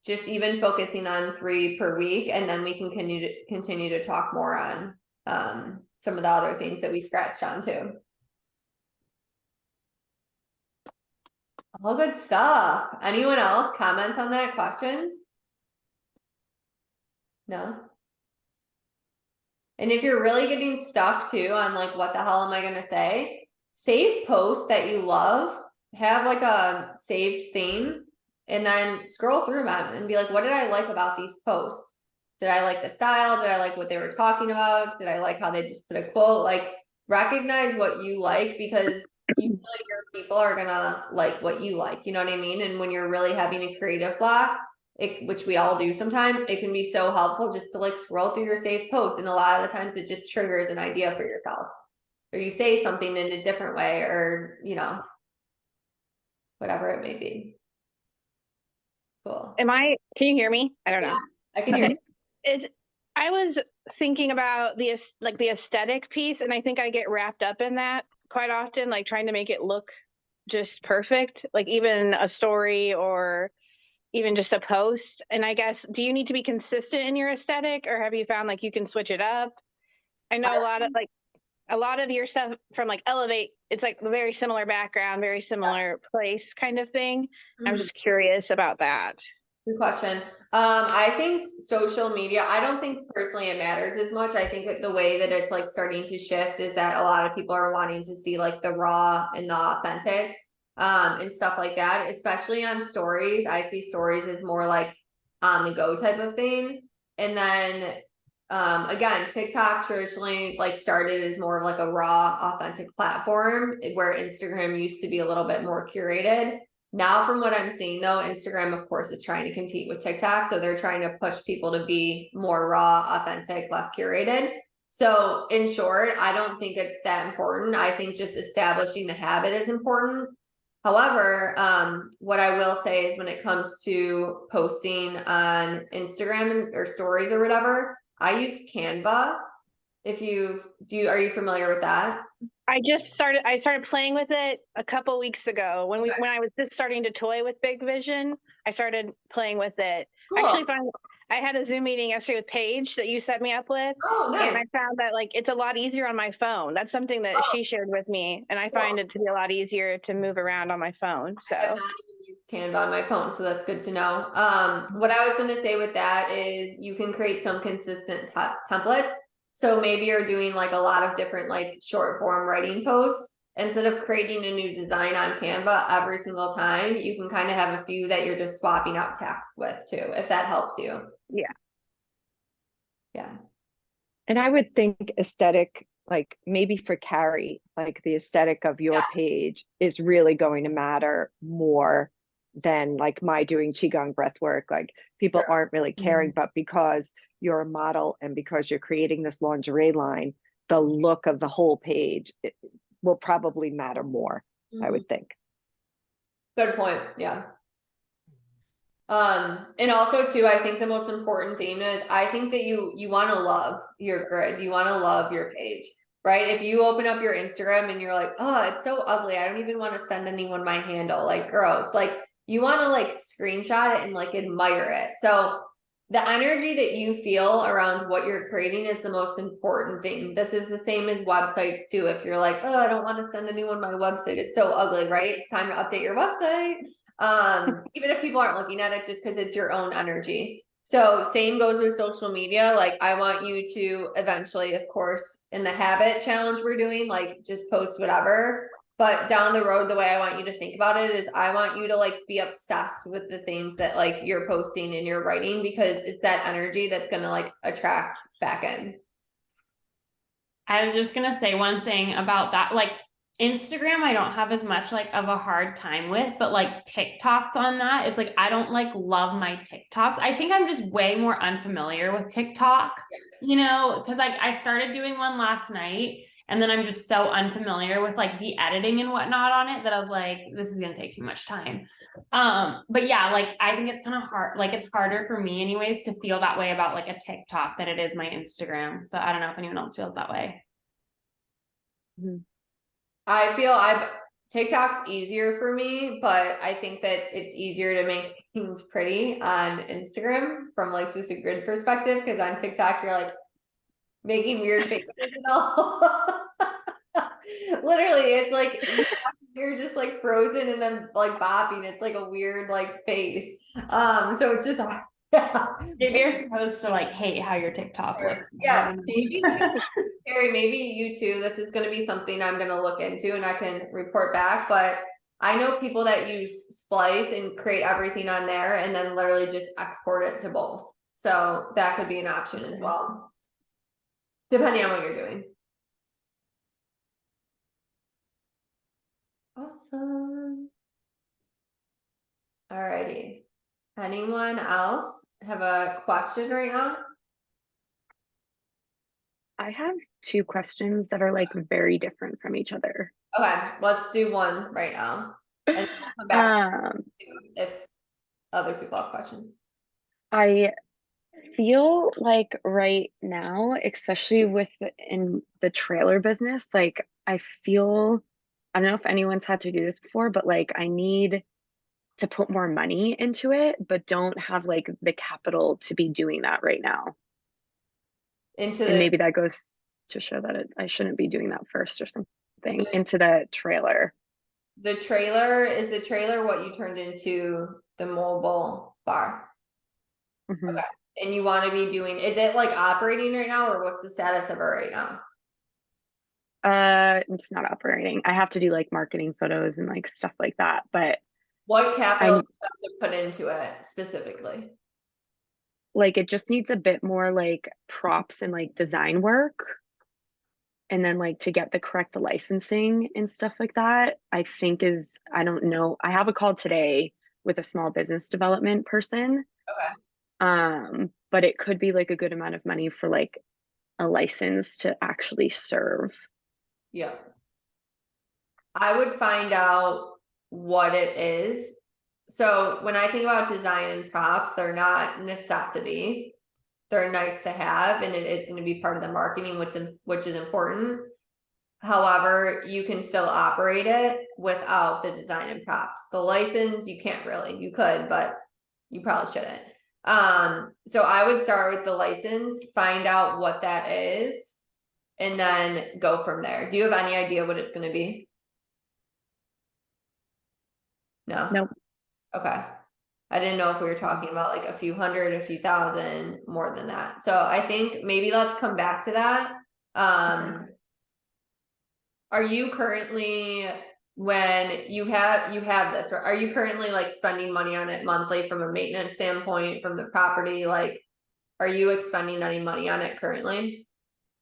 [SPEAKER 1] just even focusing on 3 per week, and then we can continue to talk more on some of the other things that we scratched on too. All good stuff. Anyone else comment on that? Questions? No? And if you're really getting stuck too on like, what the hell am I going to say? Save posts that you love, have like a saved theme, and then scroll through them and be like, what did I like about these posts? Did I like the style? Did I like what they were talking about? Did I like how they just put a quote? Like, recognize what you like, because usually your people are gonna like what you like, you know what I mean? And when you're really having a creative block, which we all do sometimes, it can be so helpful just to like scroll through your saved posts, and a lot of the times it just triggers an idea for yourself, or you say something in a different way, or you know, whatever it may be. Cool.
[SPEAKER 5] Can you hear me? I don't know.
[SPEAKER 1] I can hear you.
[SPEAKER 5] I was thinking about the aesthetic piece, and I think I get wrapped up in that quite often, like trying to make it look just perfect, like even a story or even just a post. And I guess, do you need to be consistent in your aesthetic, or have you found like you can switch it up? I know a lot of your stuff from like Elevate, it's like a very similar background, very similar place kind of thing. I'm just curious about that.
[SPEAKER 1] Good question. I think social media, I don't think personally it matters as much. I think that the way that it's like starting to shift is that a lot of people are wanting to see like the raw and the authentic, and stuff like that, especially on stories. I see stories as more like on the go type of thing. And then, again, TikTok traditionally like started as more of like a raw, authentic platform where Instagram used to be a little bit more curated. Now, from what I'm seeing though, Instagram, of course, is trying to compete with TikTok. So they're trying to push people to be more raw, authentic, less curated. So in short, I don't think it's that important. I think just establishing the habit is important. However, what I will say is when it comes to posting on Instagram or stories or whatever, I use Canva. Are you familiar with that?
[SPEAKER 5] I started playing with it a couple weeks ago when I was just starting to toy with Big Vision. I started playing with it.
[SPEAKER 1] Cool.
[SPEAKER 5] Actually, I had a Zoom meeting yesterday with Paige that you set me up with.
[SPEAKER 1] Oh, nice.
[SPEAKER 5] And I found that like it's a lot easier on my phone. That's something that she shared with me, and I find it to be a lot easier to move around on my phone. So
[SPEAKER 1] I have not even used Canva on my phone, so that's good to know. What I was going to say with that is you can create some consistent templates. So maybe you're doing like a lot of different like short form writing posts. Instead of creating a new design on Canva every single time, you can kind of have a few that you're just swapping out text with too, if that helps you.
[SPEAKER 5] yeah.
[SPEAKER 1] Yeah.
[SPEAKER 4] And I would think aesthetic, like maybe for Carrie, like the aesthetic of your
[SPEAKER 1] Yes.
[SPEAKER 4] page is really going to matter more than like my doing Qigong breath work. Like people
[SPEAKER 1] Sure.
[SPEAKER 4] aren't really caring, but because you're a model and because you're creating this lingerie line, the look of the whole page will probably matter more, I would think.
[SPEAKER 1] Good point. Yeah. And also too, I think the most important thing is I think that you want to love your grid. You want to love your page, right? If you open up your Instagram and you're like, oh, it's so ugly. I don't even want to send anyone my handle. Like gross. Like you want to like screenshot it and like admire it. So the energy that you feel around what you're creating is the most important thing. This is the same as websites too. If you're like, oh, I don't want to send anyone my website. It's so ugly, right? It's time to update your website. Even if people aren't looking at it just because it's your own energy. So same goes with social media. Like I want you to eventually, of course, in the habit challenge we're doing, like just post whatever. But down the road, the way I want you to think about it is I want you to like be obsessed with the things that like you're posting and you're writing, because it's that energy that's gonna like attract back in.
[SPEAKER 2] I was just gonna say one thing about that. Like Instagram, I don't have as much like of a hard time with, but like TikToks on that, it's like I don't like love my TikToks. I think I'm just way more unfamiliar with TikTok, you know, because like I started doing one last night. And then I'm just so unfamiliar with like the editing and whatnot on it that I was like, this is gonna take too much time. But yeah, like I think it's kind of hard, like it's harder for me anyways to feel that way about like a TikTok than it is my Instagram. So I don't know if anyone else feels that way.
[SPEAKER 1] I feel TikTok's easier for me, but I think that it's easier to make things pretty on Instagram from like just a grid perspective, because on TikTok you're like making weird faces and all. Literally, it's like you're just like frozen and then like bopping. It's like a weird like face. So it's just
[SPEAKER 2] Maybe you're supposed to like hate how your TikTok looks.
[SPEAKER 1] Yeah, maybe Carrie, maybe you too. This is going to be something I'm going to look into and I can report back. But I know people that use Splice and create everything on there and then literally just export it to both. So that could be an option as well, depending on what you're doing. Awesome. Alrighty. Anyone else have a question right now?
[SPEAKER 3] I have two questions that are like very different from each other.
[SPEAKER 1] Okay, let's do one right now. And then we'll come back to if other people have questions.
[SPEAKER 3] I feel like right now, especially in the trailer business, like I don't know if anyone's had to do this before, but like I need to put more money into it, but don't have like the capital to be doing that right now. And maybe that goes to show that I shouldn't be doing that first or something. Into the trailer.
[SPEAKER 1] Is the trailer what you turned into the mobile bar?
[SPEAKER 3] Mhm.
[SPEAKER 1] Okay. And you want to be doing, is it like operating right now, or what's the status of it right now?
[SPEAKER 3] It's not operating. I have to do like marketing photos and like stuff like that, but
[SPEAKER 1] What capital
[SPEAKER 3] I
[SPEAKER 1] do you have to put into it specifically?
[SPEAKER 3] like it just needs a bit more like props and like design work. And then like to get the correct licensing and stuff like that, I think is, I don't know. I have a call today with a small business development person.
[SPEAKER 1] Okay.
[SPEAKER 3] But it could be like a good amount of money for like a license to actually serve.
[SPEAKER 1] Yeah. I would find out what it is. So when I think about design and props, they're not necessity. They're nice to have, and it is going to be part of the marketing, which is important. However, you can still operate it without the design and props. The license, you can't really. You could, but you probably shouldn't. So I would start with the license, find out what that is, and then go from there. Do you have any idea what it's going to be? No?
[SPEAKER 3] Nope.
[SPEAKER 1] Okay. I didn't know if we were talking about like a few hundred, a few thousand, more than that. So I think maybe let's come back to that. Are you currently, when you have this, or are you currently like spending money on it monthly from a maintenance standpoint, from the property? Like, are you expending any money on it currently?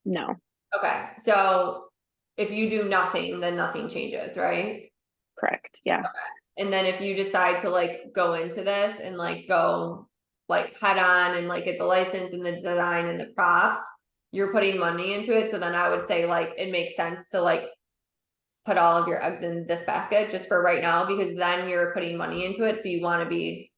[SPEAKER 3] No.
[SPEAKER 1] Okay. So if you do nothing, then nothing changes, right?
[SPEAKER 3] Correct. Yeah.
[SPEAKER 1] And then if you decide to like go into this and like go like head on and like get the license and the design and the props, you're putting money into it. So then I would say like it makes sense to like put all of your eggs in this basket just for right now, because then you're putting money into it. So you want to be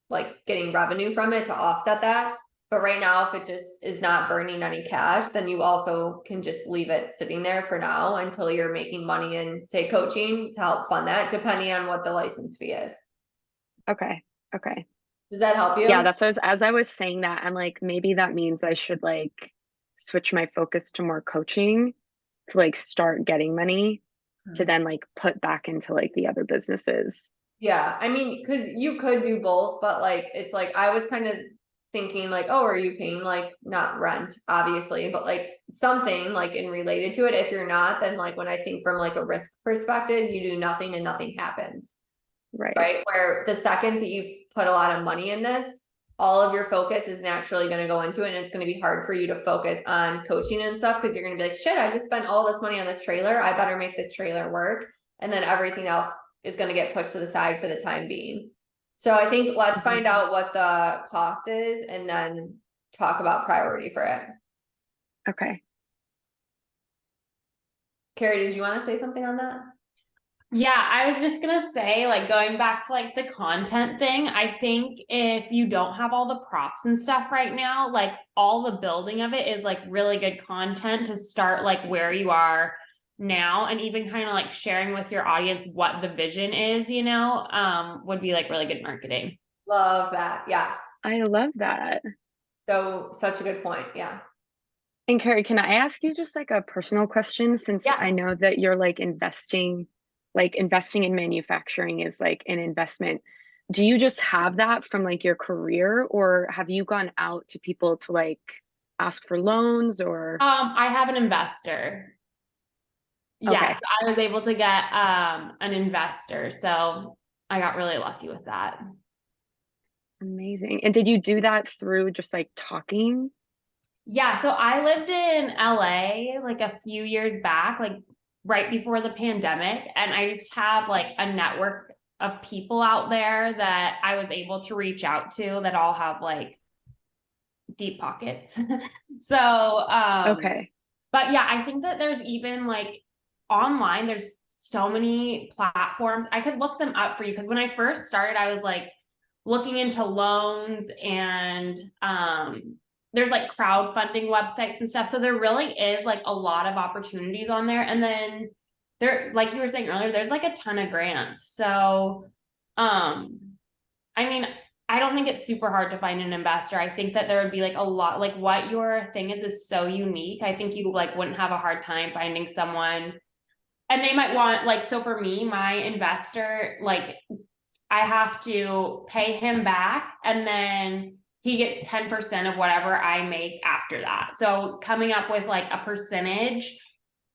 [SPEAKER 1] like getting revenue from it to offset that. But right now, if it just is not burning any cash, then you also can just leave it sitting there for now until you're making money in, say, coaching to help fund that, depending on what the license fee is.
[SPEAKER 3] Okay. Okay.
[SPEAKER 1] Does that help you?
[SPEAKER 3] Yeah, that's what as I was saying that, I'm like, maybe that means I should like switch my focus to more coaching to like start getting money to then like put back into like the other businesses.
[SPEAKER 1] Yeah. I mean, because you could do both, but like, it's like, I was kind of thinking like, oh, are you paying like not rent, obviously, but like something like in related to it. If you're not, then like when I think from like a risk perspective, you do nothing and nothing happens.
[SPEAKER 3] Right.
[SPEAKER 1] Right. Where the second that you put a lot of money in this, all of your focus is naturally going to go into it. And it's going to be hard for you to focus on coaching and stuff, because you're going to be like, shit, I just spent all this money on this trailer. I better make this trailer work. And then everything else is going to get pushed to the side for the time being. So I think let's find out what the cost is and then talk about priority for it.
[SPEAKER 3] Okay.
[SPEAKER 1] Carrie, did you want to say something on that?
[SPEAKER 2] Yeah, I was just gonna say, like, going back to like the content thing, I think if you don't have all the props and stuff right now, like all the building of it is like really good content to start like where you are now, and even kind of like sharing with your audience what the vision is, would be like really good marketing.
[SPEAKER 1] Love that. Yes.
[SPEAKER 3] I love that.
[SPEAKER 1] So such a good point. Yeah.
[SPEAKER 3] And Carrie, can I ask you just like a personal question, since
[SPEAKER 2] Yeah.
[SPEAKER 3] I know that you're like investing in manufacturing is like an investment. Do you just have that from like your career, or have you gone out to people to like ask for loans or?
[SPEAKER 2] I have an investor.
[SPEAKER 3] Okay.
[SPEAKER 2] Yes, I was able to get an investor, so I got really lucky with that.
[SPEAKER 3] Amazing. And did you do that through just like talking?
[SPEAKER 2] Yeah, so I lived in LA like a few years back, like right before the pandemic, and I just have like a network of people out there that I was able to reach out to that all have like deep pockets. So,
[SPEAKER 3] Okay.
[SPEAKER 2] but yeah, I think that there's even like online, there's so many platforms. I could look them up for you, because when I first started, I was like looking into loans and there's like crowdfunding websites and stuff. So there really is like a lot of opportunities on there. And then there, like you were saying earlier, there's like a ton of grants. So I mean, I don't think it's super hard to find an investor. I think that there would be like a lot, like what your thing is so unique. I think you like wouldn't have a hard time finding someone, and they might want like, so for me, my investor, like I have to pay him back, and then he gets 10% of whatever I make after that. So coming up with like a percentage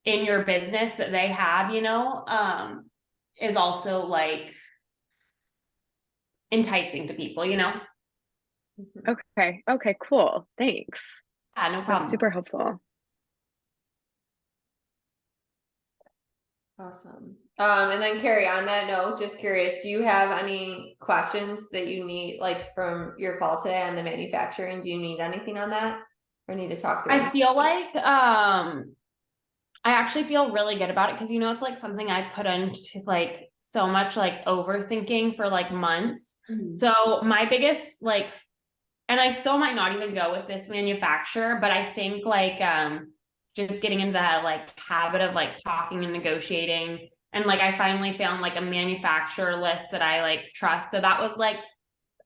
[SPEAKER 2] in your business that they have, is also like enticing to people,
[SPEAKER 3] Okay. Okay, cool. Thanks.
[SPEAKER 2] Yeah, no
[SPEAKER 3] That's
[SPEAKER 2] problem.
[SPEAKER 3] super helpful.
[SPEAKER 1] Awesome. And then Carrie, on that note, just curious, do you have any questions that you need, like from your call today on the manufacturing? Do you need anything on that or need to talk through?
[SPEAKER 2] I feel like, I actually feel really good about it because it's like something I put into like so much like overthinking for like months.
[SPEAKER 1] Mhm.
[SPEAKER 2] So my biggest like, and I still might not even go with this manufacturer, but I think like just getting into that like habit of like talking and negotiating, and like I finally found like a manufacturer list that I like trust. So that was like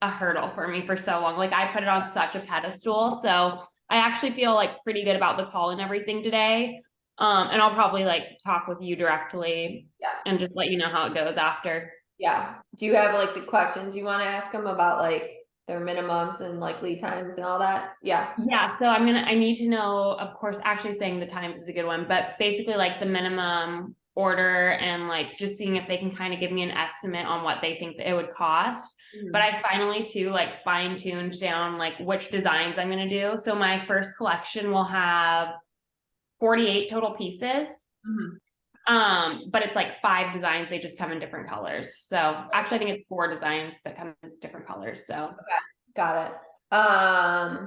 [SPEAKER 2] a hurdle for me for so long. Like I put it on such a pedestal. So I actually feel like pretty good about the call and everything today. And I'll probably like talk with you directly and just let you know how it goes after.
[SPEAKER 1] Yeah. Do you have like the questions you want to ask them about like their minimums and like lead times and all that? Yeah.
[SPEAKER 2] Yeah. So I need to know, of course, actually saying the times is a good one, but basically like the minimum order and like just seeing if they can kind of give me an estimate on what they think that it would cost. But I finally too like fine-tuned down like which designs I'm going to do. So my first collection will have 48 total pieces. But it's like 5 designs, they just come in different colors. So actually I think it's 4 designs that come in different colors. So
[SPEAKER 1] got it.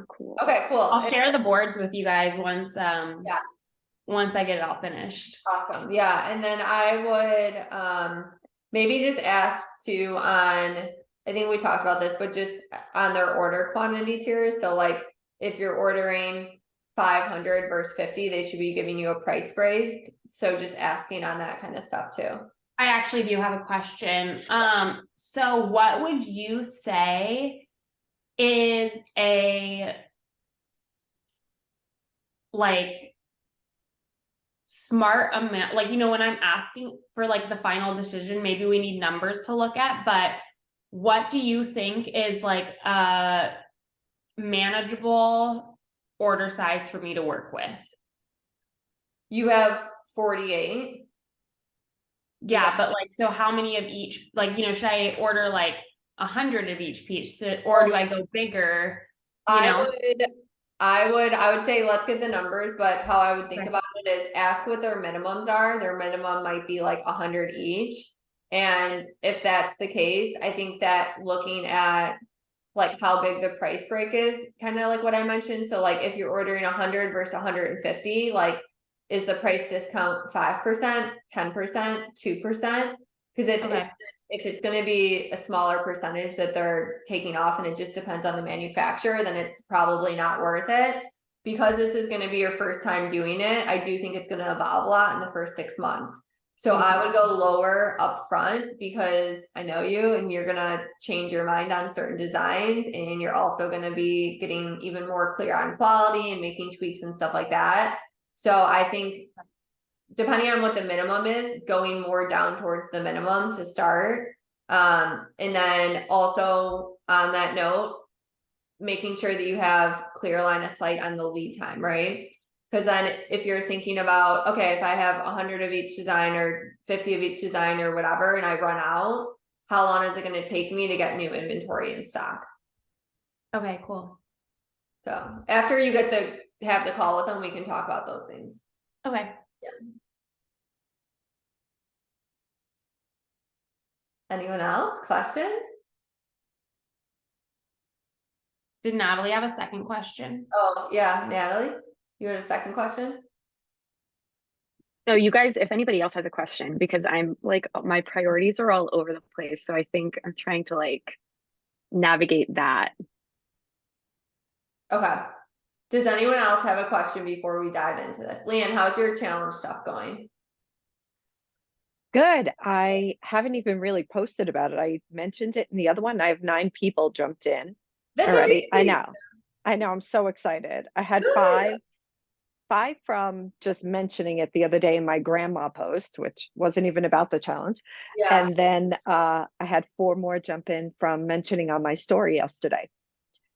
[SPEAKER 3] Cool.
[SPEAKER 1] Okay, cool.
[SPEAKER 2] I'll share the boards with you guys once
[SPEAKER 1] Yes.
[SPEAKER 2] once I get it all finished.
[SPEAKER 1] Awesome. Yeah. And then I would maybe just ask too on, I think we talked about this, but just on their order quantity tiers. So like if you're ordering 500 versus 50, they should be giving you a price break. So just asking on that kind of stuff too.
[SPEAKER 2] I actually do have a question. So what would you say is a like smart amount, like when I'm asking for like the final decision, maybe we need numbers to look at, but what do you think is like a manageable order size for me to work with?
[SPEAKER 1] You have 48.
[SPEAKER 2] Yeah, but like, so how many of each, like, should I order like 100 of each piece, or do I go bigger?
[SPEAKER 1] I would say let's get the numbers, but how I would think
[SPEAKER 2] Okay.
[SPEAKER 1] about it is ask what their minimums are. Their minimum might be like 100 each. And if that's the case, I think that looking at like how big the price break is, kind of like what I mentioned. So like if you're ordering 100 versus 150, like is the price discount 5%, 10%, 2%? Because if it's going to be a smaller percentage that they're taking off and it just depends on the manufacturer, then it's probably not worth it. Because this is going to be your first time doing it, I do think it's going to evolve a lot in the first 6 months. So I would go lower up front because I know you and you're going to change your mind on certain designs, and you're also going to be getting even more clear on quality and making tweaks and stuff like that. So I think depending on what the minimum is, going more down towards the minimum to start. And then also on that note, making sure that you have clear line of sight on the lead time, right? Because then if you're thinking about, okay, if I have 100 of each design or 50 of each design or whatever, and I run out, how long is it going to take me to get new inventory in stock?
[SPEAKER 2] Okay, cool.
[SPEAKER 1] So after you have the call with them, we can talk about those things.
[SPEAKER 2] Okay.
[SPEAKER 1] Yeah. Anyone else? Questions?
[SPEAKER 2] Did Natalie have a second question?
[SPEAKER 1] Oh, yeah, Natalie, you had a second question?
[SPEAKER 3] No, you guys, if anybody else has a question, because I'm like, my priorities are all over the place. So I think I'm trying to like navigate that.
[SPEAKER 1] Okay. Does anyone else have a question before we dive into this? Leanne, how's your challenge stuff going?
[SPEAKER 4] Good. I haven't even really posted about it. I mentioned it in the other one. I have 9 people jumped in
[SPEAKER 1] That's
[SPEAKER 4] already.
[SPEAKER 1] amazing.
[SPEAKER 4] I know. I'm so excited. I had
[SPEAKER 1] Good.
[SPEAKER 4] five from just mentioning it the other day in my grandma post, which wasn't even about the challenge.
[SPEAKER 1] Yeah.
[SPEAKER 4] And then I had 4 more jump in from mentioning on my story yesterday.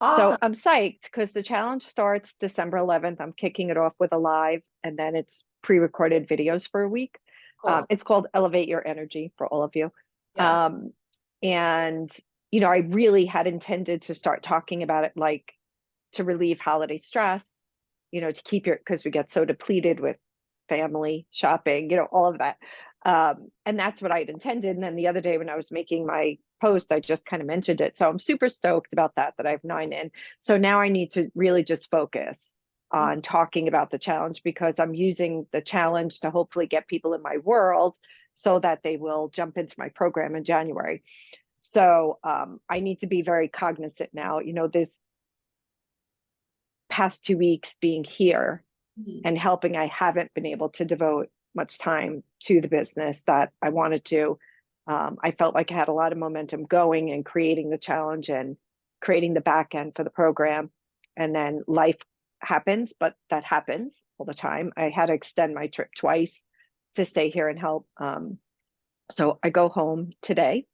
[SPEAKER 1] Awesome.
[SPEAKER 4] So I'm psyched because the challenge starts December 11th. I'm kicking it off with a live, and then it's pre-recorded videos for a week.
[SPEAKER 1] Cool.
[SPEAKER 4] It's called Elevate Your Energy for all of you.
[SPEAKER 1] Yeah.
[SPEAKER 4] And, you know, I really had intended to start talking about it, like to relieve holiday stress, you know, to keep because we get so depleted with family, shopping, you know, all of that. And that's what I'd intended. And then the other day when I was making my post, I just kind of mentioned it. So I'm super stoked about that I have 9 in. So now I need to really just focus on talking about the challenge, because I'm using the challenge to hopefully get people in my world so that they will jump into my program in January. So I need to be very cognizant now, you know, this past 2 weeks being here and helping, I haven't been able to devote much time to the business that I wanted to. I felt like I had a lot of momentum going and creating the challenge and creating the back end for the program. And then life happens, but that happens all the time. I had to extend my trip twice to stay here and help. So I go home today.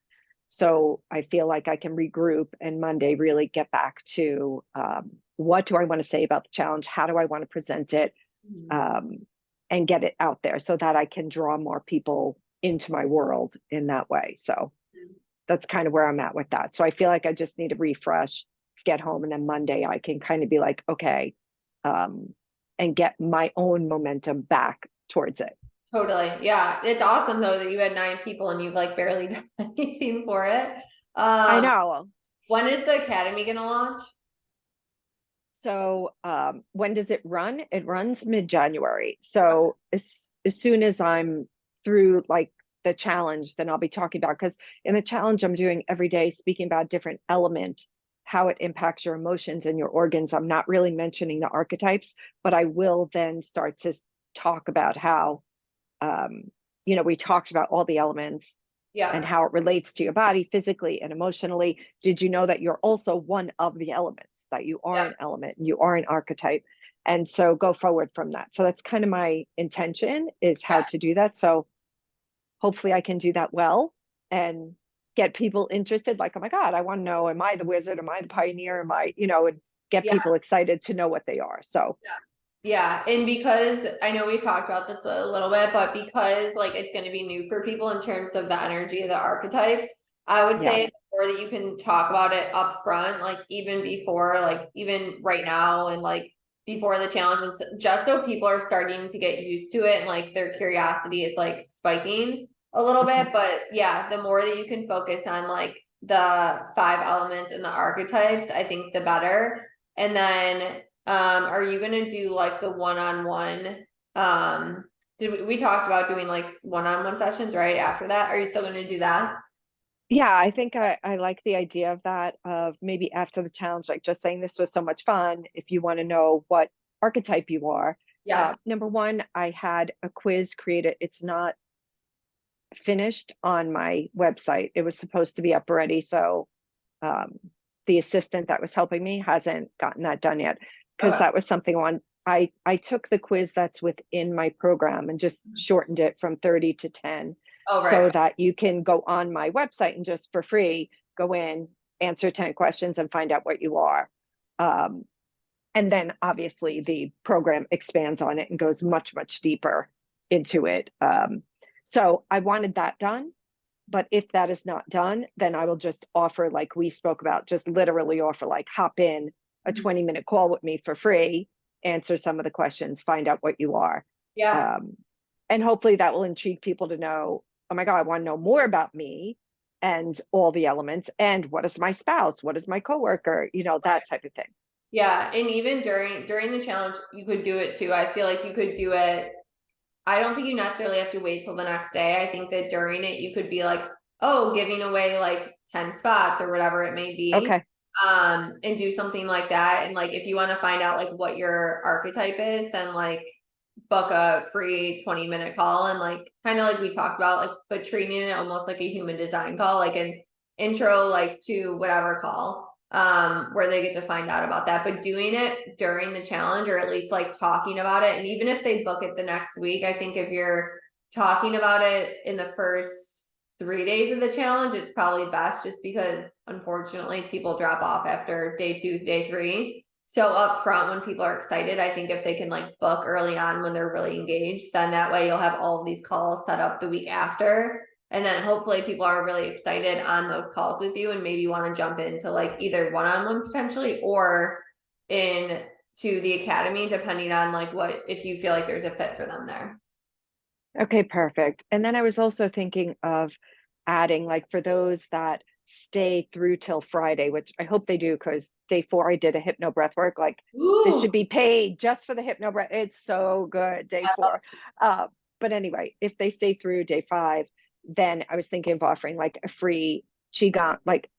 [SPEAKER 4] So I feel like I can regroup and Monday really get back to what do I want to say about the challenge? How do I want to present it? And get it out there so that I can draw more people into my world in that way. So that's kind of where I'm at with that. So I feel like I just need to refresh, get home, and then Monday I can kind of be like, okay, and get my own momentum back towards it.
[SPEAKER 1] Totally. Yeah. It's awesome though that you had 9 people and you've like barely done anything for it.
[SPEAKER 4] I know.
[SPEAKER 1] When is the academy gonna launch?
[SPEAKER 4] So when does it run? It runs mid-January. So as soon as I'm through like the challenge, then I'll be talking about, because in the challenge I'm doing every day, speaking about a different element, how it impacts your emotions and your organs. I'm not really mentioning the archetypes, but I will then start to talk about how, you know, we talked about all the elements and how it relates to your body physically and emotionally. Did you know that you're also one of the elements, that you are an element and you are an archetype? And so go forward from that. So that's kind of my intention, is how to do that. So hopefully I can do that well and get people interested. Like, oh my God, I want to know, am I the wizard? Am I the pioneer? Am I, you know, and get people excited to know what they are. So
[SPEAKER 1] yeah. And because I know we talked about this a little bit, but because like it's going to be new for people in terms of the energy of the archetypes, I would say the more that you can talk about it up front, like even before, like even right now and like before the challenge, and just so people are starting to get used to it and like their curiosity is like spiking a little bit. But yeah, the more that you can focus on like the 5 elements and the archetypes, I think the better. And then are you gonna do like the one-on-one? We talked about doing like one-on-one sessions right after that? Are you still gonna do that?
[SPEAKER 4] yeah, I think I like the idea of that, of maybe after the challenge, like just saying this was so much fun. If you want to know what archetype you are,
[SPEAKER 1] Yes.
[SPEAKER 4] number one, I had a quiz created. It's not finished on my website. It was supposed to be up already. So the assistant that was helping me hasn't gotten that done yet, because that was something on. I took the quiz that's within my program and just shortened it from 30 to 10. So that you can go on my website and just for free go in, answer 10 questions and find out what you are. And then obviously the program expands on it and goes much, much deeper into it. So I wanted that done. But if that is not done, then I will just offer, like we spoke about, just literally offer, like hop in a 20-minute call with me for free, answer some of the questions, find out what you are. And hopefully that will intrigue people to know, oh my God, I want to know more about me and all the elements. And what is my spouse? What is my coworker? You know, that type of thing.
[SPEAKER 1] Yeah. And even during the challenge, you could do it too. I feel like you could do it. I don't think you necessarily have to wait till the next day. I think that during it, you could be like, oh, giving away like 10 spots or whatever it may be.
[SPEAKER 4] Okay.
[SPEAKER 1] And do something like that. And like, if you want to find out like what your archetype is, then like book a free 20-minute call and like, kind of like we talked about, like, but treating it almost like a human design call, like an intro, like to whatever call, where they get to find out about that, but doing it during the challenge, or at least like talking about it. And even if they book it the next week, I think if you're talking about it in the first 3 days of the challenge, it's probably best just because unfortunately people drop off after day 2, day 3. So up front, when people are excited, I think if they can like book early on when they're really engaged, then that way you'll have all of these calls set up the week after. And then hopefully people are really excited on those calls with you and maybe want to jump into like either one-on-one potentially or in to the academy, depending on like what, if you feel like there's a fit for them there.
[SPEAKER 4] Okay, perfect. And then I was also thinking of adding, like, for those that stay through till Friday, which I hope they do, because day 4 I did a hypno breath work. Like, this
[SPEAKER 1] Ooh,
[SPEAKER 4] should be paid just for the hypno breath. It's so good, day 4. But anyway, if they stay through day 5, then I was thinking of offering like a free qigong, like,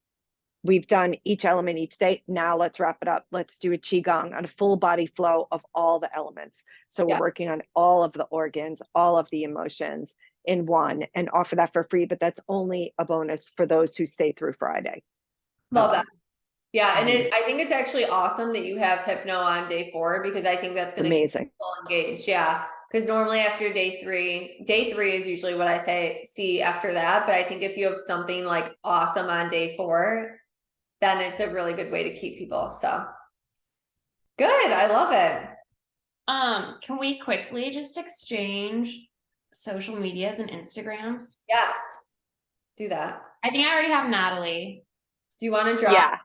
[SPEAKER 4] we've done each element each day. Now let's wrap it up. Let's do a qigong on a full body flow of all the elements. So we're
[SPEAKER 1] yeah.
[SPEAKER 4] working on all of the organs, all of the emotions in one, and offer that for free. But that's only a bonus for those who stay through Friday.
[SPEAKER 1] Love that. Yeah, and
[SPEAKER 4] Mhm.
[SPEAKER 1] I think it's actually awesome that you have hypno on day 4 because I think that's going to keep
[SPEAKER 4] Amazing.
[SPEAKER 1] people engaged. Yeah, because normally after day 3 is usually what I see after that. But I think if you have something like awesome on day 4, then it's a really good way to keep people. So good, I love it.
[SPEAKER 2] Can we quickly just exchange social medias and Instagrams?
[SPEAKER 1] Yes, do that.
[SPEAKER 2] I think I already have Natalie.
[SPEAKER 1] Do you want to drop
[SPEAKER 4] Yeah.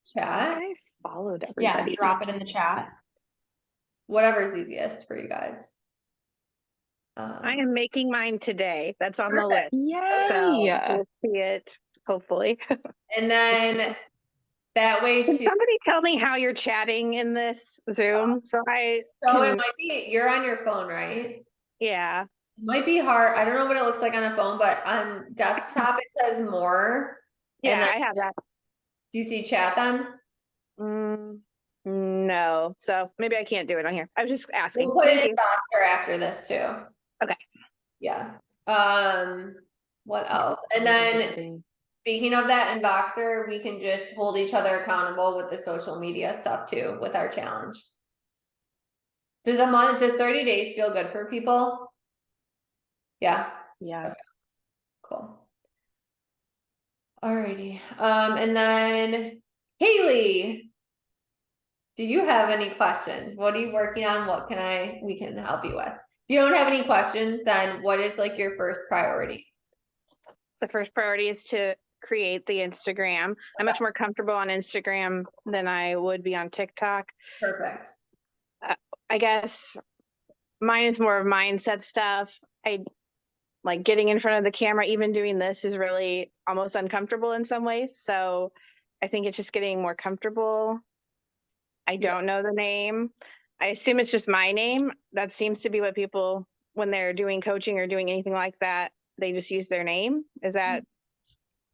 [SPEAKER 1] chat?
[SPEAKER 4] I followed
[SPEAKER 2] Yeah,
[SPEAKER 4] everybody.
[SPEAKER 2] drop it in the chat.
[SPEAKER 1] Whatever's easiest for you guys.
[SPEAKER 5] I am making mine today. That's on the
[SPEAKER 1] Perfect.
[SPEAKER 5] list.
[SPEAKER 3] Yay.
[SPEAKER 5] So we'll see it, hopefully.
[SPEAKER 1] And then that way
[SPEAKER 5] Can
[SPEAKER 1] too.
[SPEAKER 5] somebody tell me how you're chatting in this Zoom? So I
[SPEAKER 1] So it
[SPEAKER 5] can,
[SPEAKER 1] might be you're on your phone, right?
[SPEAKER 5] yeah.
[SPEAKER 1] It might be hard. I don't know what it looks like on a phone, but on desktop it says more.
[SPEAKER 5] Yeah,
[SPEAKER 1] And then
[SPEAKER 5] I have that.
[SPEAKER 1] do you see chat then?
[SPEAKER 5] No. So maybe I can't do it on here. I was just asking.
[SPEAKER 1] We'll put
[SPEAKER 5] Thank
[SPEAKER 1] it in
[SPEAKER 5] you.
[SPEAKER 1] Boxer after this too.
[SPEAKER 5] Okay.
[SPEAKER 1] Yeah. What else? And then speaking of that in Boxer, we can just hold each other accountable with the social media stuff too with our challenge. Does 30 days feel good for people? Yeah.
[SPEAKER 3] Yeah.
[SPEAKER 1] Okay. Cool. Alrighty. And then Haley, do you have any questions? What are you working on? What can we can help you with? If you don't have any questions, then what is like your first priority?
[SPEAKER 5] The first priority is to create the Instagram. I'm much more comfortable on Instagram than I would be on TikTok.
[SPEAKER 1] Perfect.
[SPEAKER 5] I guess mine is more of mindset stuff. I like getting in front of the camera, even doing this is really almost uncomfortable in some ways. So I think it's just getting more comfortable. I don't know the name. I assume it's just my name. That seems to be what people, when they're doing coaching or doing anything like that, they just use their name. Is that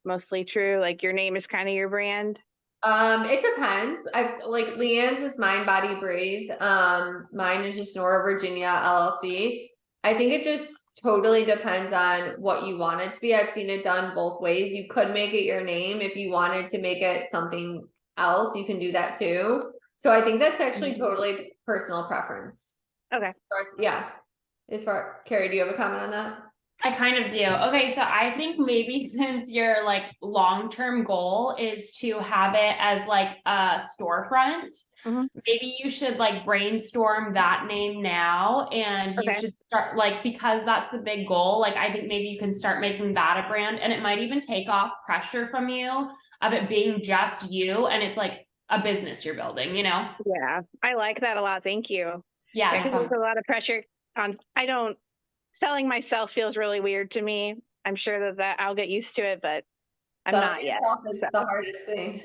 [SPEAKER 5] mostly true? Like your name is kind of your brand?
[SPEAKER 1] It depends. I've like Leanne's is Mind Body Breathe. Mine is just Nora Virginia LLC. I think it just totally depends on what you want it to be. I've seen it done both ways. You could make it your name if you wanted to make it something else, you can do that too. So I think that's actually totally personal preference.
[SPEAKER 5] Okay.
[SPEAKER 1] Yeah. Carrie, do you have a comment on that?
[SPEAKER 2] I kind of do. Okay, so I think maybe since your like long-term goal is to have it as like a storefront, maybe you should like brainstorm that name now, and you should start like, because that's the big goal. Like I think maybe you can start making that a brand, and it might even take off pressure from you of it being just you, and it's like a business you're building, you know?
[SPEAKER 5] Yeah, I like that a lot. Thank you.
[SPEAKER 2] Yeah,
[SPEAKER 5] because there's a lot of pressure on, selling myself feels really weird to me. I'm sure that I'll get used to it, but I'm not yet.
[SPEAKER 1] Is the hardest thing.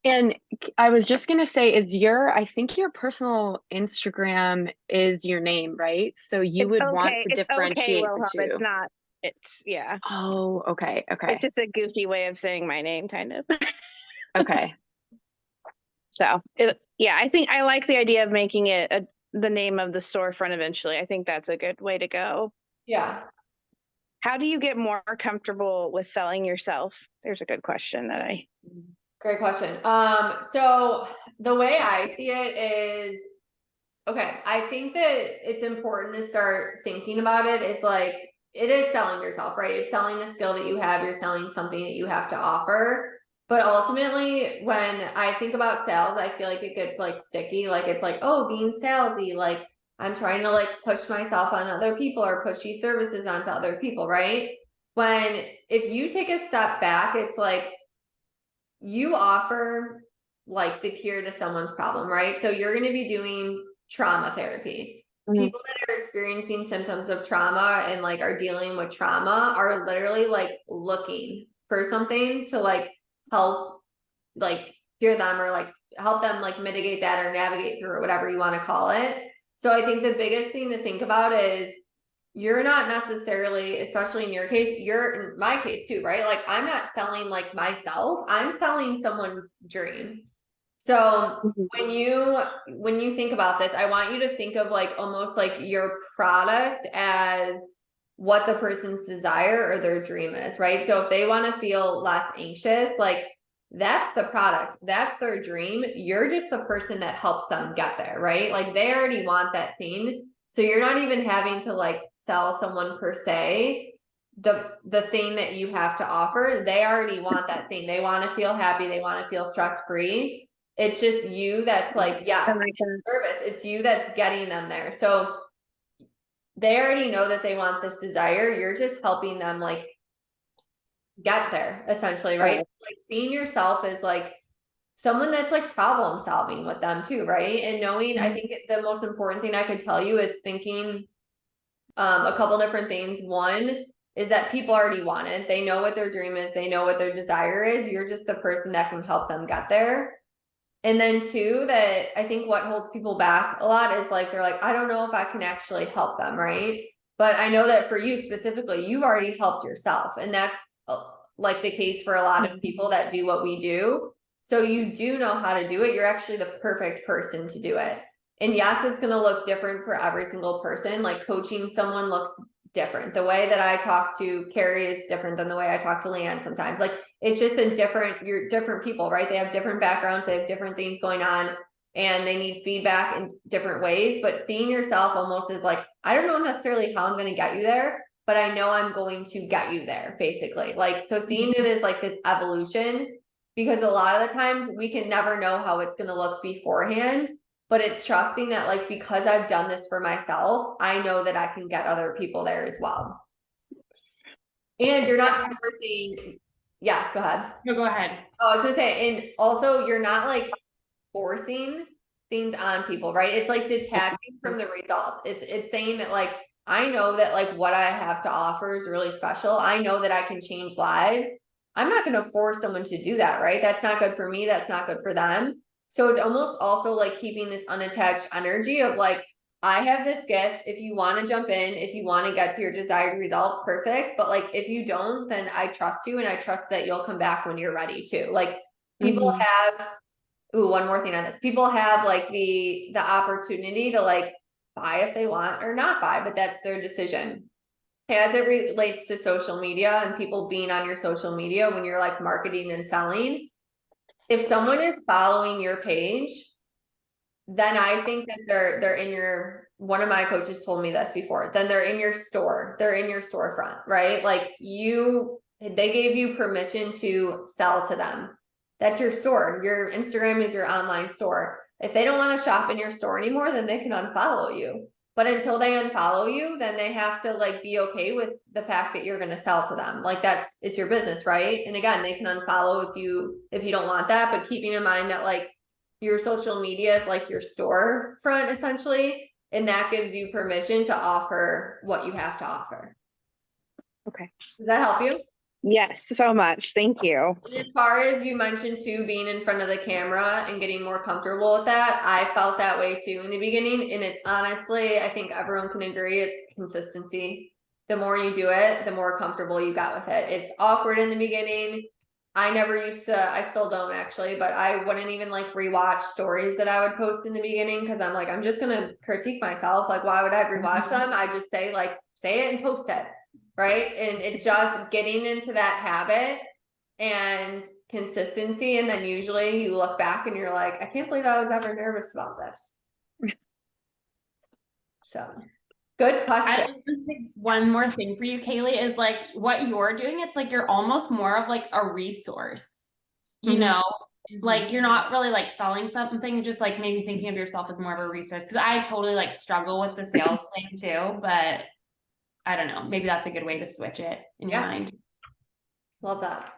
[SPEAKER 3] And I was just gonna say, I think your personal Instagram is your name, right? So you would want to differentiate the two.
[SPEAKER 5] It's not. Yeah.
[SPEAKER 3] Oh, okay.
[SPEAKER 5] It's just a goofy way of saying my name, kind of.
[SPEAKER 3] Okay.
[SPEAKER 5] So, I think I like the idea of making it the name of the storefront eventually. I think that's a good way to go.
[SPEAKER 1] Yeah.
[SPEAKER 5] How do you get more comfortable with selling yourself? There's a good question
[SPEAKER 1] Great question. So the way I see it is, okay, I think that it's important to start thinking about it. It's like, it is selling yourself, right? It's selling the skill that you have. You're selling something that you have to offer. But ultimately, when I think about sales, I feel like it gets like sticky. Like it's like, oh, being salesy, like I'm trying to like push myself on other people or push these services onto other people, right? When if you take a step back, it's like you offer like the cure to someone's problem, right? So you're going to be doing trauma therapy. People that are experiencing symptoms of trauma and like are dealing with trauma are literally like looking for something to like help like cure them or like help them like mitigate that or navigate through it, whatever you want to call it. So I think the biggest thing to think about is you're not necessarily, especially in your case, you're in my case too, right? Like I'm not selling like myself, I'm selling someone's dream. So when you think about this, I want you to think of like almost like your product as what the person's desire or their dream is, right? So if they want to feel less anxious, like that's the product, that's their dream. You're just the person that helps them get there, right? Like they already want that thing. So you're not even having to like sell someone per se the thing that you have to offer. They already want that thing. They want to feel happy, they want to feel stress-free. It's just you that's like, yeah, service. It's you that's getting them there. So they already know that they want this desire. You're just helping them like get there essentially, right? Like seeing yourself as like someone that's like problem solving with them too, right? And knowing, I think the most important thing I could tell you is thinking a couple different things. One is that people already want it. They know what their dream is. They know what their desire is. You're just the person that can help them get there. And then two, that I think what holds people back a lot is like, they're like, I don't know if I can actually help them, right? But I know that for you specifically, you've already helped yourself. And that's like the case for a lot of people that do what we do. So you do know how to do it. You're actually the perfect person to do it. And yes, it's going to look different for every single person. Like coaching someone looks different. The way that I talk to Carrie is different than the way I talk to Leanne sometimes. Like it's just you're different people, right? They have different backgrounds, they have different things going on, and they need feedback in different ways. But seeing yourself almost as like, I don't know necessarily how I'm going to get you there, but I know I'm going to get you there, basically. Like, so seeing it as like this evolution, because a lot of the times we can never know how it's going to look beforehand. But it's trusting that like, because I've done this for myself, I know that I can get other people there as well. And you're not forcing, yes, go ahead.
[SPEAKER 2] No, go ahead.
[SPEAKER 1] Oh, I was gonna say, and also you're not like forcing things on people, right? It's like detaching from the results. It's saying that like, I know that like what I have to offer is really special. I know that I can change lives. I'm not going to force someone to do that, right? That's not good for me. That's not good for them. So it's almost also like keeping this unattached energy of like, I have this gift. If you want to jump in, if you want to get to your desired result, perfect. But like, if you don't, then I trust you and I trust that you'll come back when you're ready to. Like people have, ooh, one more thing on this. People have like the opportunity to like buy if they want or not buy, but that's their decision. As it relates to social media and people being on your social media when you're like marketing and selling, if someone is following your page, then I think that they're in your, one of my coaches told me this before, then they're in your store, they're in your storefront, right? Like they gave you permission to sell to them. That's your store. Your Instagram is your online store. If they don't want to shop in your store anymore, then they can unfollow you. But until they unfollow you, then they have to like be okay with the fact that you're going to sell to them. Like it's your business, right? And again, they can unfollow if you don't want that, but keeping in mind that like your social media is like your storefront essentially, and that gives you permission to offer what you have to offer.
[SPEAKER 4] Okay.
[SPEAKER 1] Does that help you?
[SPEAKER 5] Yes, so much. Thank you.
[SPEAKER 1] And as far as you mentioned too, being in front of the camera and getting more comfortable with that, I felt that way too in the beginning. And it's honestly, I think everyone can agree, it's consistency. The more you do it, the more comfortable you got with it. It's awkward in the beginning. I never used to, I still don't actually, but I wouldn't even like rewatch stories that I would post in the beginning because I'm like, I'm just gonna critique myself. Like, why would I rewatch them? I just say it and post it. Right. And it's just getting into that habit and consistency. And then usually you look back and you're like, I can't believe I was ever nervous about this. So Good
[SPEAKER 2] I
[SPEAKER 1] question.
[SPEAKER 2] was gonna say one more thing for you, Kaylee, is like what you're doing. It's like you're almost more of like a resource, you
[SPEAKER 3] Mhm.
[SPEAKER 2] know,
[SPEAKER 1] Mhm.
[SPEAKER 2] like you're not really like selling something, just like maybe thinking of yourself as more of a resource. Cause I totally like struggle with the sales thing too, but I don't know, maybe that's a good way to switch it in your
[SPEAKER 1] Yeah.
[SPEAKER 2] mind.
[SPEAKER 1] Love that.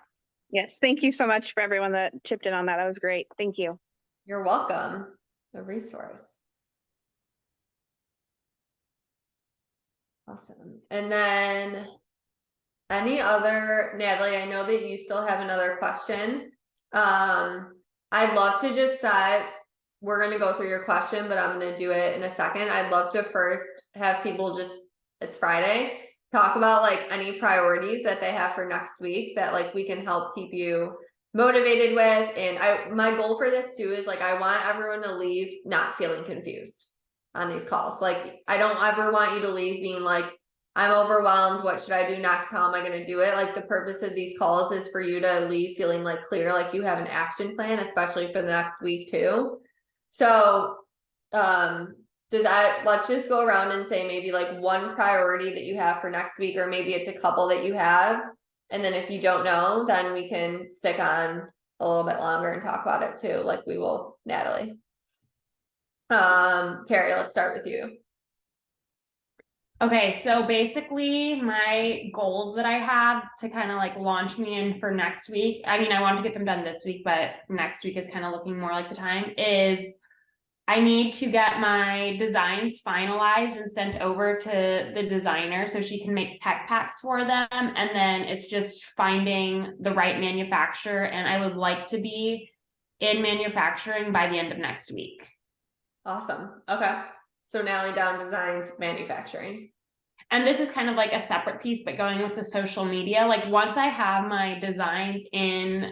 [SPEAKER 5] Yes, thank you so much for everyone that chipped in on that. That was great. Thank you.
[SPEAKER 1] You're welcome. A resource. Awesome. And then any other, Natalie, I know that you still have another question. I'd love to just set, we're gonna go through your question, but I'm gonna do it in a second. I'd love to first have people just, it's Friday, talk about like any priorities that they have for next week that like we can help keep you motivated with. And my goal for this too is like I want everyone to leave not feeling confused on these calls. Like I don't ever want you to leave being like, I'm overwhelmed. What should I do next? How am I going to do it? Like the purpose of these calls is for you to leave feeling like clear, like you have an action plan, especially for the next week too. So, let's just go around and say maybe like one priority that you have for next week, or maybe it's a couple that you have. And then if you don't know, then we can stick on a little bit longer and talk about it too, like we will, Natalie. Carrie, let's start with you.
[SPEAKER 2] Okay, so basically my goals that I have to kind of like launch me in for next week. I mean, I want to get them done this week, but next week is kind of looking more like the time is I need to get my designs finalized and sent over to the designer so she can make tech packs for them. And then it's just finding the right manufacturer. And I would like to be in manufacturing by the end of next week.
[SPEAKER 1] Awesome. Okay. So Natalie down designs manufacturing.
[SPEAKER 2] And this is kind of like a separate piece, but going with the social media, like once I have my designs in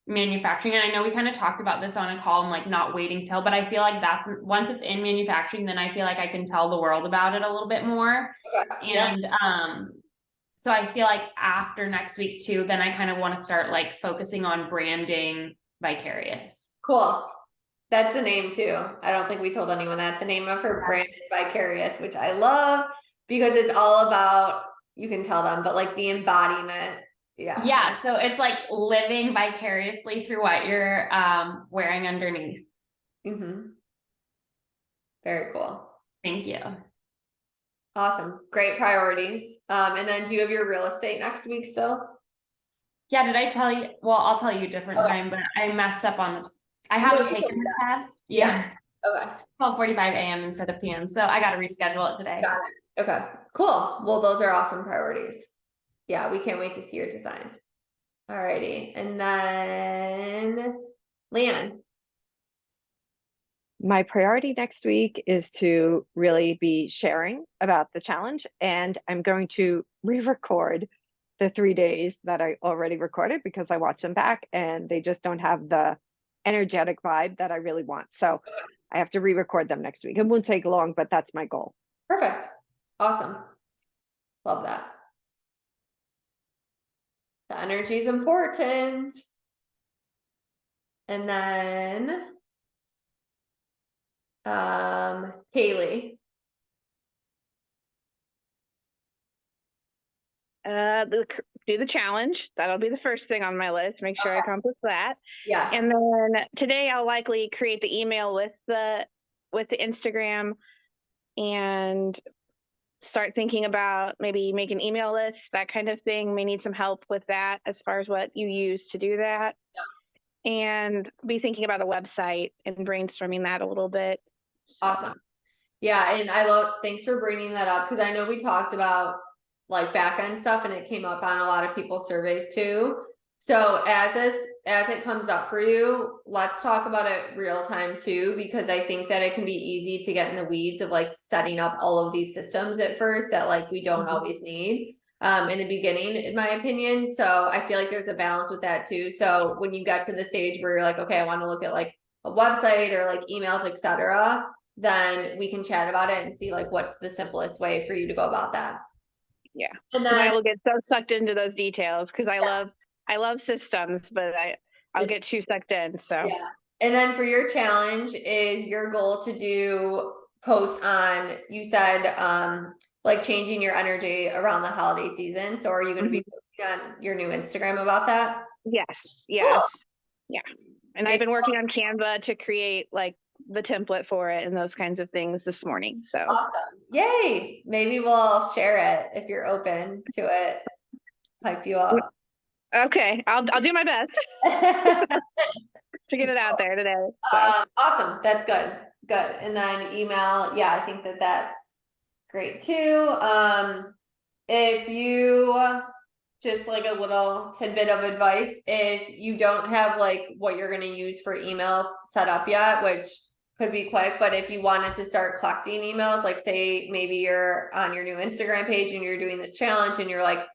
[SPEAKER 2] manufacturing, and I know we kind of talked about this on a call and like not waiting till, but I feel like that's once it's in manufacturing, then I feel like I can tell the world about it a little bit more.
[SPEAKER 1] Okay.
[SPEAKER 2] And so I feel like after next week too, then I kind of want to start like focusing on branding Vicarious.
[SPEAKER 1] Cool. That's the name too. I don't think we told anyone that. The name of her brand is Vicarious, which I love because it's all about, you can tell them, but like the embodiment. Yeah.
[SPEAKER 2] Yeah. So it's like living vicariously through what you're wearing underneath.
[SPEAKER 1] Mm-hmm. Very cool.
[SPEAKER 2] Thank you.
[SPEAKER 1] Awesome. Great priorities. And then do you have your real estate next week still?
[SPEAKER 2] Yeah, did I tell you? Well, I'll tell you a different time, but I messed up on I haven't taken the test. Yeah.
[SPEAKER 1] Okay.
[SPEAKER 2] 12:45 a.m. instead of p.m. So I got to reschedule it today.
[SPEAKER 1] Got it. Okay. Cool. Well, those are awesome priorities. Yeah, we can't wait to see your designs. Alrighty. And then Leanne.
[SPEAKER 4] My priority next week is to really be sharing about the challenge, and I'm going to re-record the 3 days that I already recorded because I watched them back and they just don't have the energetic vibe that I really want. So I have to re-record them next week. It won't take long, but that's my goal.
[SPEAKER 1] Perfect. Awesome. Love that. The energy is important. And then Kaylee.
[SPEAKER 5] Do the challenge. That'll be the first thing on my list. Make sure I accomplish that.
[SPEAKER 1] Yes.
[SPEAKER 5] And then today I'll likely create the email with the Instagram and start thinking about maybe make an email list, that kind of thing. May need some help with that as far as what you use to do that. Yeah. And be thinking about a website and brainstorming that a little bit. So.
[SPEAKER 1] Awesome. Yeah, and thanks for bringing that up because I know we talked about like back end stuff and it came up on a lot of people's surveys too. So as it comes up for you, let's talk about it real time too, because I think that it can be easy to get in the weeds of like setting up all of these systems at first that like we don't always need in the beginning, in my opinion. So I feel like there's a balance with that too. So when you get to the stage where you're like, okay, I want to look at like a website or like emails, etc., then we can chat about it and see like what's the simplest way for you to go about that.
[SPEAKER 5] Yeah.
[SPEAKER 1] And then
[SPEAKER 5] I will get so sucked into those details because I love systems, but I'll get too sucked in. So
[SPEAKER 1] yeah. And then for your challenge is your goal to do post on, you said, like changing your energy around the holiday season. So are you going to be posting on your new Instagram about that?
[SPEAKER 5] Yes,
[SPEAKER 1] Cool.
[SPEAKER 5] yes. Yeah. And I've
[SPEAKER 1] Maybe
[SPEAKER 5] been working on Canva to create like the template for it and those kinds of things this morning. So
[SPEAKER 1] awesome. Yay. Maybe we'll share it if you're open to it. Hype you up.
[SPEAKER 5] okay, I'll do my best to get it out there today. So
[SPEAKER 1] Awesome. That's good. Good. And then email. Yeah, I think that that's great too. If you just like a little tidbit of advice, if you don't have like what you're going to use for emails set up yet, which could be quick, but if you wanted to start collecting emails, like say maybe you're on your new Instagram page and you're doing this challenge and you're like,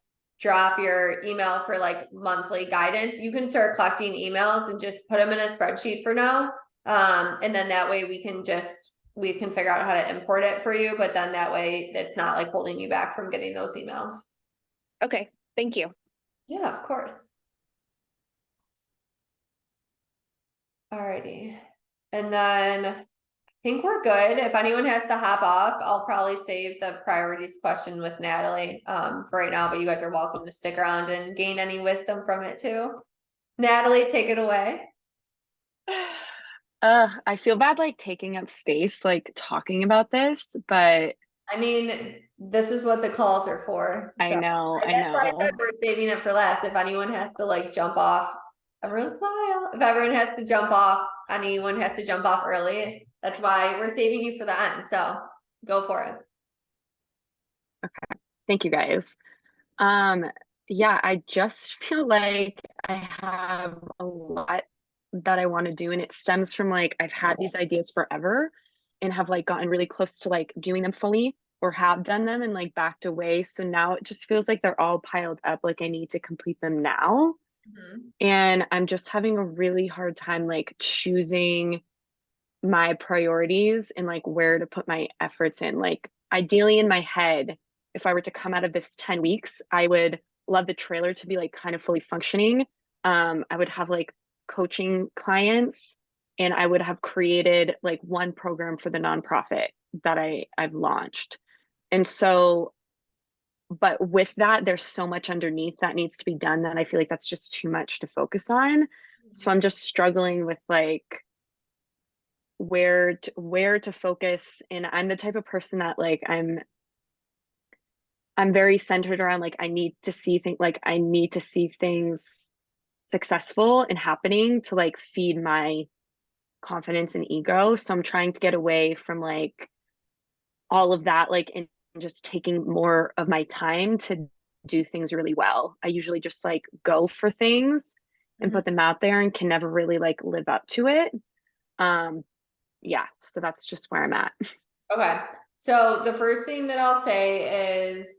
[SPEAKER 1] drop your email for like monthly guidance, you can start collecting emails and just put them in a spreadsheet for now. And then that way we can figure out how to import it for you, but then that way it's not like holding you back from getting those emails.
[SPEAKER 5] okay, thank you.
[SPEAKER 1] Yeah, of course. Alrighty. And then I think we're good. If anyone has to hop off, I'll probably save the priorities question with Natalie for right now, but you guys are welcome to stick around and gain any wisdom from it too. Natalie, take it away.
[SPEAKER 3] I feel bad like taking up space, like talking about this, but
[SPEAKER 1] I mean, this is what the calls are for.
[SPEAKER 3] I
[SPEAKER 1] So
[SPEAKER 3] know, I
[SPEAKER 1] that's why I
[SPEAKER 3] know.
[SPEAKER 1] said we're saving it for last. If anyone has to like jump off, everyone smile. If everyone has to jump off, anyone has to jump off early. That's why we're saving you for the end. So go for it.
[SPEAKER 3] Thank you guys. Yeah, I just feel like I have a lot that I want to do, and it stems from like I've had these ideas forever and have like gotten really close to like doing them fully or have done them and like backed away. So now it just feels like they're all piled up, like I need to complete them now.
[SPEAKER 1] Mhm.
[SPEAKER 3] And I'm just having a really hard time like choosing my priorities and like where to put my efforts in. Like ideally in my head, if I were to come out of this 10 weeks, I would love the trailer to be like kind of fully functioning. I would have like coaching clients and I would have created like one program for the nonprofit that I've launched. And so, but with that, there's so much underneath that needs to be done that I feel like that's just too much to focus on. So I'm just struggling with like where to focus, and I'm the type of person that like I'm very centered around like I need to see things successful and happening to like feed my confidence and ego. So I'm trying to get away from like all of that, like, and just taking more of my time to do things really well. I usually just like go for things and
[SPEAKER 1] Mhm.
[SPEAKER 3] put them out there and can never really like live up to it. Yeah, so that's just where I'm at.
[SPEAKER 1] Okay. So the first thing that I'll say is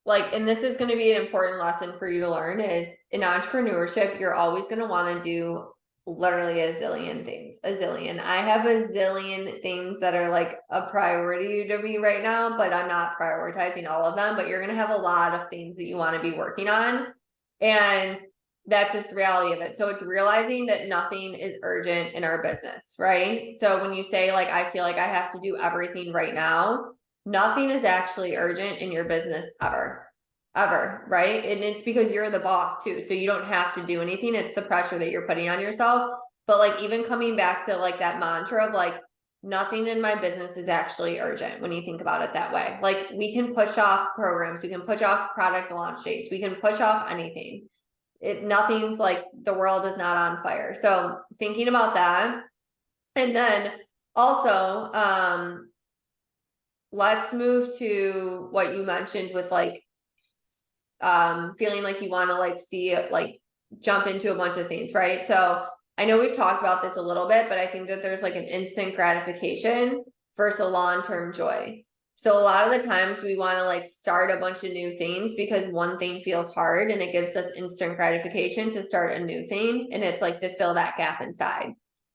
[SPEAKER 1] like, and this is going to be an important lesson for you to learn, is in entrepreneurship, you're always going to want to do literally a zillion things, a zillion. I have a zillion things that are like a priority to me right now, but I'm not prioritizing all of them, but you're going to have a lot of things that you want to be working on. And that's just the reality of it. So it's realizing that nothing is urgent in our business, right? So when you say like, I feel like I have to do everything right now, nothing is actually urgent in your business ever, right? And it's because you're the boss too. So you don't have to do anything. It's the pressure that you're putting on yourself. But like, even coming back to like that mantra of like, nothing in my business is actually urgent when you think about it that way. Like we can push off programs, we can push off product launch dates, we can push off anything. Nothing's like the world is not on fire. So thinking about that. And then also, let's move to what you mentioned with like feeling like you want to like see it like jump into a bunch of things, right? So I know we've talked about this a little bit, but I think that there's like an instant gratification versus a long-term joy. So a lot of the times we want to like start a bunch of new things because one thing feels hard and it gives us instant gratification to start a new thing, and it's like to fill that gap inside.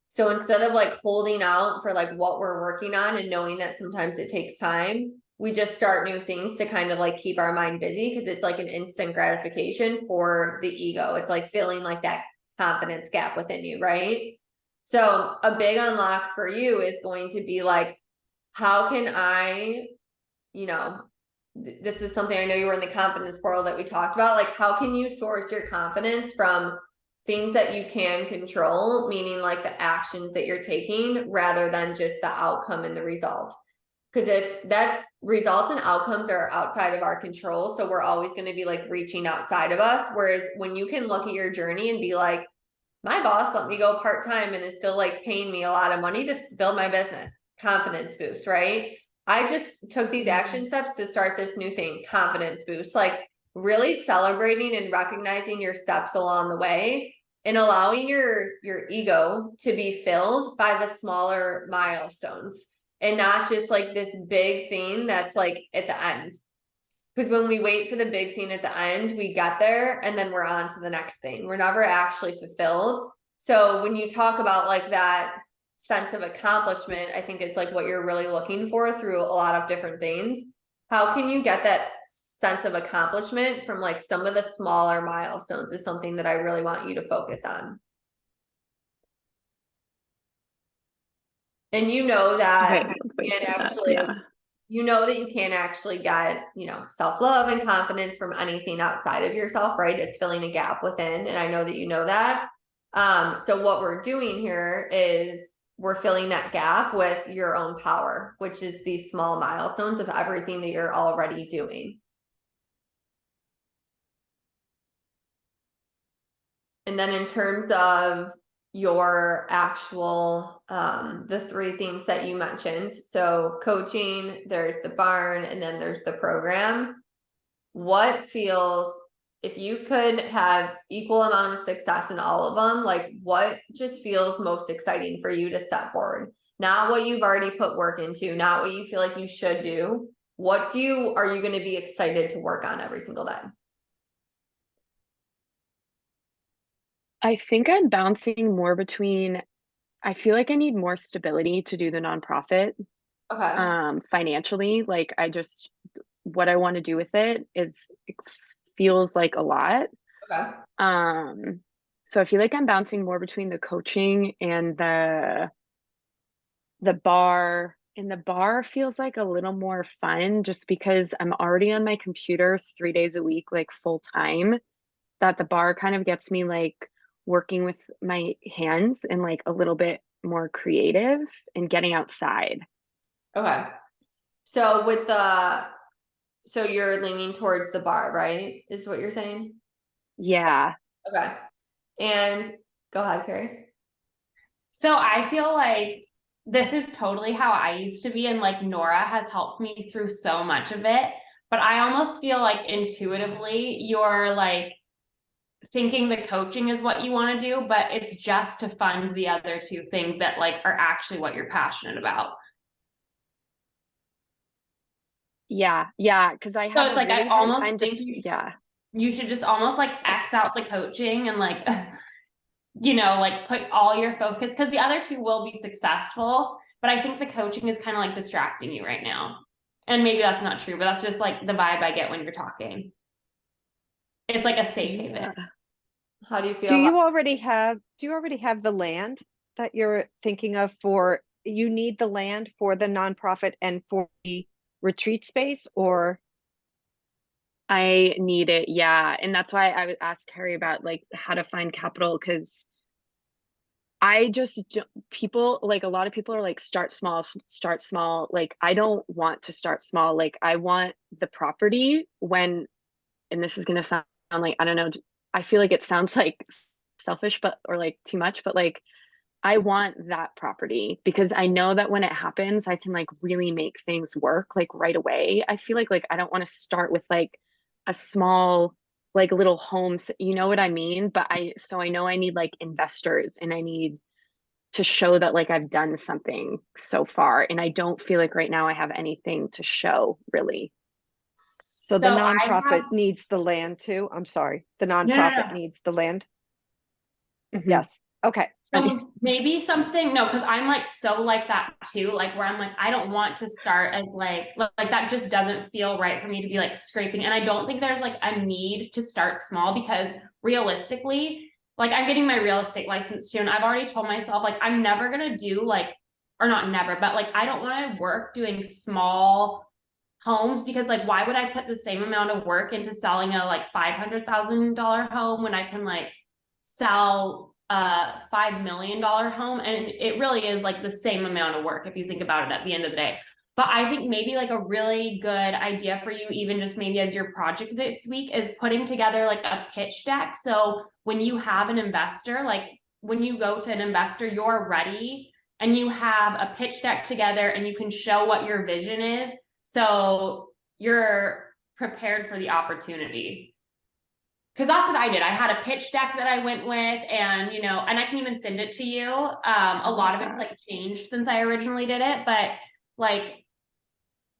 [SPEAKER 1] So instead of like holding out for like what we're working on and knowing that sometimes it takes time, we just start new things to kind of like keep our mind busy because it's like an instant gratification for the ego. It's like filling like that confidence gap within you, right? So a big unlock for you is going to be like how can I, you know, this is something I know you were in the confidence portal that we talked about. Like, how can you source your confidence from things that you can control, meaning like the actions that you're taking rather than just the outcome and the result? Because if that results and outcomes are outside of our control, so we're always going to be like reaching outside of us. Whereas when you can look at your journey and be like, my boss let me go part-time and is still like paying me a lot of money to build my business, confidence boost, right? I just took these action steps to start this new thing, confidence boost, like really celebrating and recognizing your steps along the way and allowing your ego to be filled by the smaller milestones and not just like this big thing that's like at the end. Because when we wait for the big thing at the end, we get there and then we're on to the next thing. We're never actually fulfilled. So when you talk about like that sense of accomplishment, I think it's like what you're really looking for through a lot of different things. How can you get that sense of accomplishment from like some of the smaller milestones is something that I really want you to focus on. And you know that
[SPEAKER 3] Okay,
[SPEAKER 1] you
[SPEAKER 3] let's
[SPEAKER 1] can
[SPEAKER 3] say that,
[SPEAKER 1] actually,
[SPEAKER 3] yeah.
[SPEAKER 1] you know that you can't actually get, you know, self-love and confidence from anything outside of yourself, right? It's filling a gap within. And I know that you know that. So what we're doing here is we're filling that gap with your own power, which is these small milestones of everything that you're already doing. And then in terms of your actual the three things that you mentioned, so coaching, there's the barn, and then there's the program. What feels, if you could have equal amount of success in all of them, like what just feels most exciting for you to step forward? Not what you've already put work into, not what you feel like you should do. What are you going to be excited to work on every single day?
[SPEAKER 3] I think I'm bouncing more between, I feel like I need more stability to do the nonprofit
[SPEAKER 1] Okay.
[SPEAKER 3] financially. Like what I want to do with it feels like a lot.
[SPEAKER 1] Okay.
[SPEAKER 3] So I feel like I'm bouncing more between the coaching and the bar. And the bar feels like a little more fun just because I'm already on my computer 3 days a week, like full time. That the bar kind of gets me like working with my hands and like a little bit more creative and getting outside.
[SPEAKER 1] Okay. So so you're leaning towards the bar, right? Is what you're saying?
[SPEAKER 3] Yeah.
[SPEAKER 1] Okay. And go ahead, Carrie.
[SPEAKER 2] So I feel like this is totally how I used to be. And like Nora has helped me through so much of it. But I almost feel like intuitively you're like thinking the coaching is what you want to do, but it's just to fund the other two things that like are actually what you're passionate about.
[SPEAKER 3] Yeah. Yeah. Cause I
[SPEAKER 2] So
[SPEAKER 3] have
[SPEAKER 2] it's
[SPEAKER 3] a
[SPEAKER 2] like
[SPEAKER 3] really
[SPEAKER 2] I
[SPEAKER 3] hard
[SPEAKER 2] almost
[SPEAKER 3] time
[SPEAKER 2] think
[SPEAKER 3] just, yeah.
[SPEAKER 2] you should just almost like X out the coaching and like you know, like put all your focus, because the other two will be successful, but I think the coaching is kind of like distracting you right now. And maybe that's not true, but that's just like the vibe I get when you're talking. It's like a safe haven.
[SPEAKER 1] How do you feel
[SPEAKER 4] Do
[SPEAKER 1] about
[SPEAKER 4] you already have the land that you're thinking of you need the land for the nonprofit and for the retreat space, or?
[SPEAKER 3] I need it. Yeah. And that's why I would ask Harry about like how to find capital because people like a lot of people are like start small, start small. Like I don't want to start small. Like I want the property and this is going to sound like, I don't know, I feel like it sounds like selfish, or like too much, but like I want that property because I know that when it happens, I can like really make things work like right away. I feel like I don't want to start with like a small like little homes, you know what I mean? But I know I need like investors and I need to show that like I've done something so far. And I don't feel like right now I have anything to show really.
[SPEAKER 4] So the
[SPEAKER 2] So I have
[SPEAKER 4] nonprofit needs the land too. I'm sorry. The
[SPEAKER 2] no.
[SPEAKER 4] nonprofit needs the land.
[SPEAKER 3] Mhm.
[SPEAKER 4] Yes. Okay.
[SPEAKER 2] So maybe something, no, because I'm like so like that too, like where I'm like, I don't want to start as like that just doesn't feel right for me to be like scraping. And I don't think there's like a need to start small because realistically, like I'm getting my real estate license soon. I've already told myself like I'm never gonna do like or not never, but like, I don't want to work doing small homes because like, why would I put the same amount of work into selling a like $500,000 home when I can like sell a $5 million home? And it really is like the same amount of work if you think about it at the end of the day. But I think maybe like a really good idea for you, even just maybe as your project this week, is putting together like a pitch deck. So when you have an investor, like when you go to an investor, you're ready and you have a pitch deck together and you can show what your vision is. So you're prepared for the opportunity. Because that's what I did. I had a pitch deck that I went with, and and I can even send it to you. A lot of it's like changed since I originally did it, but like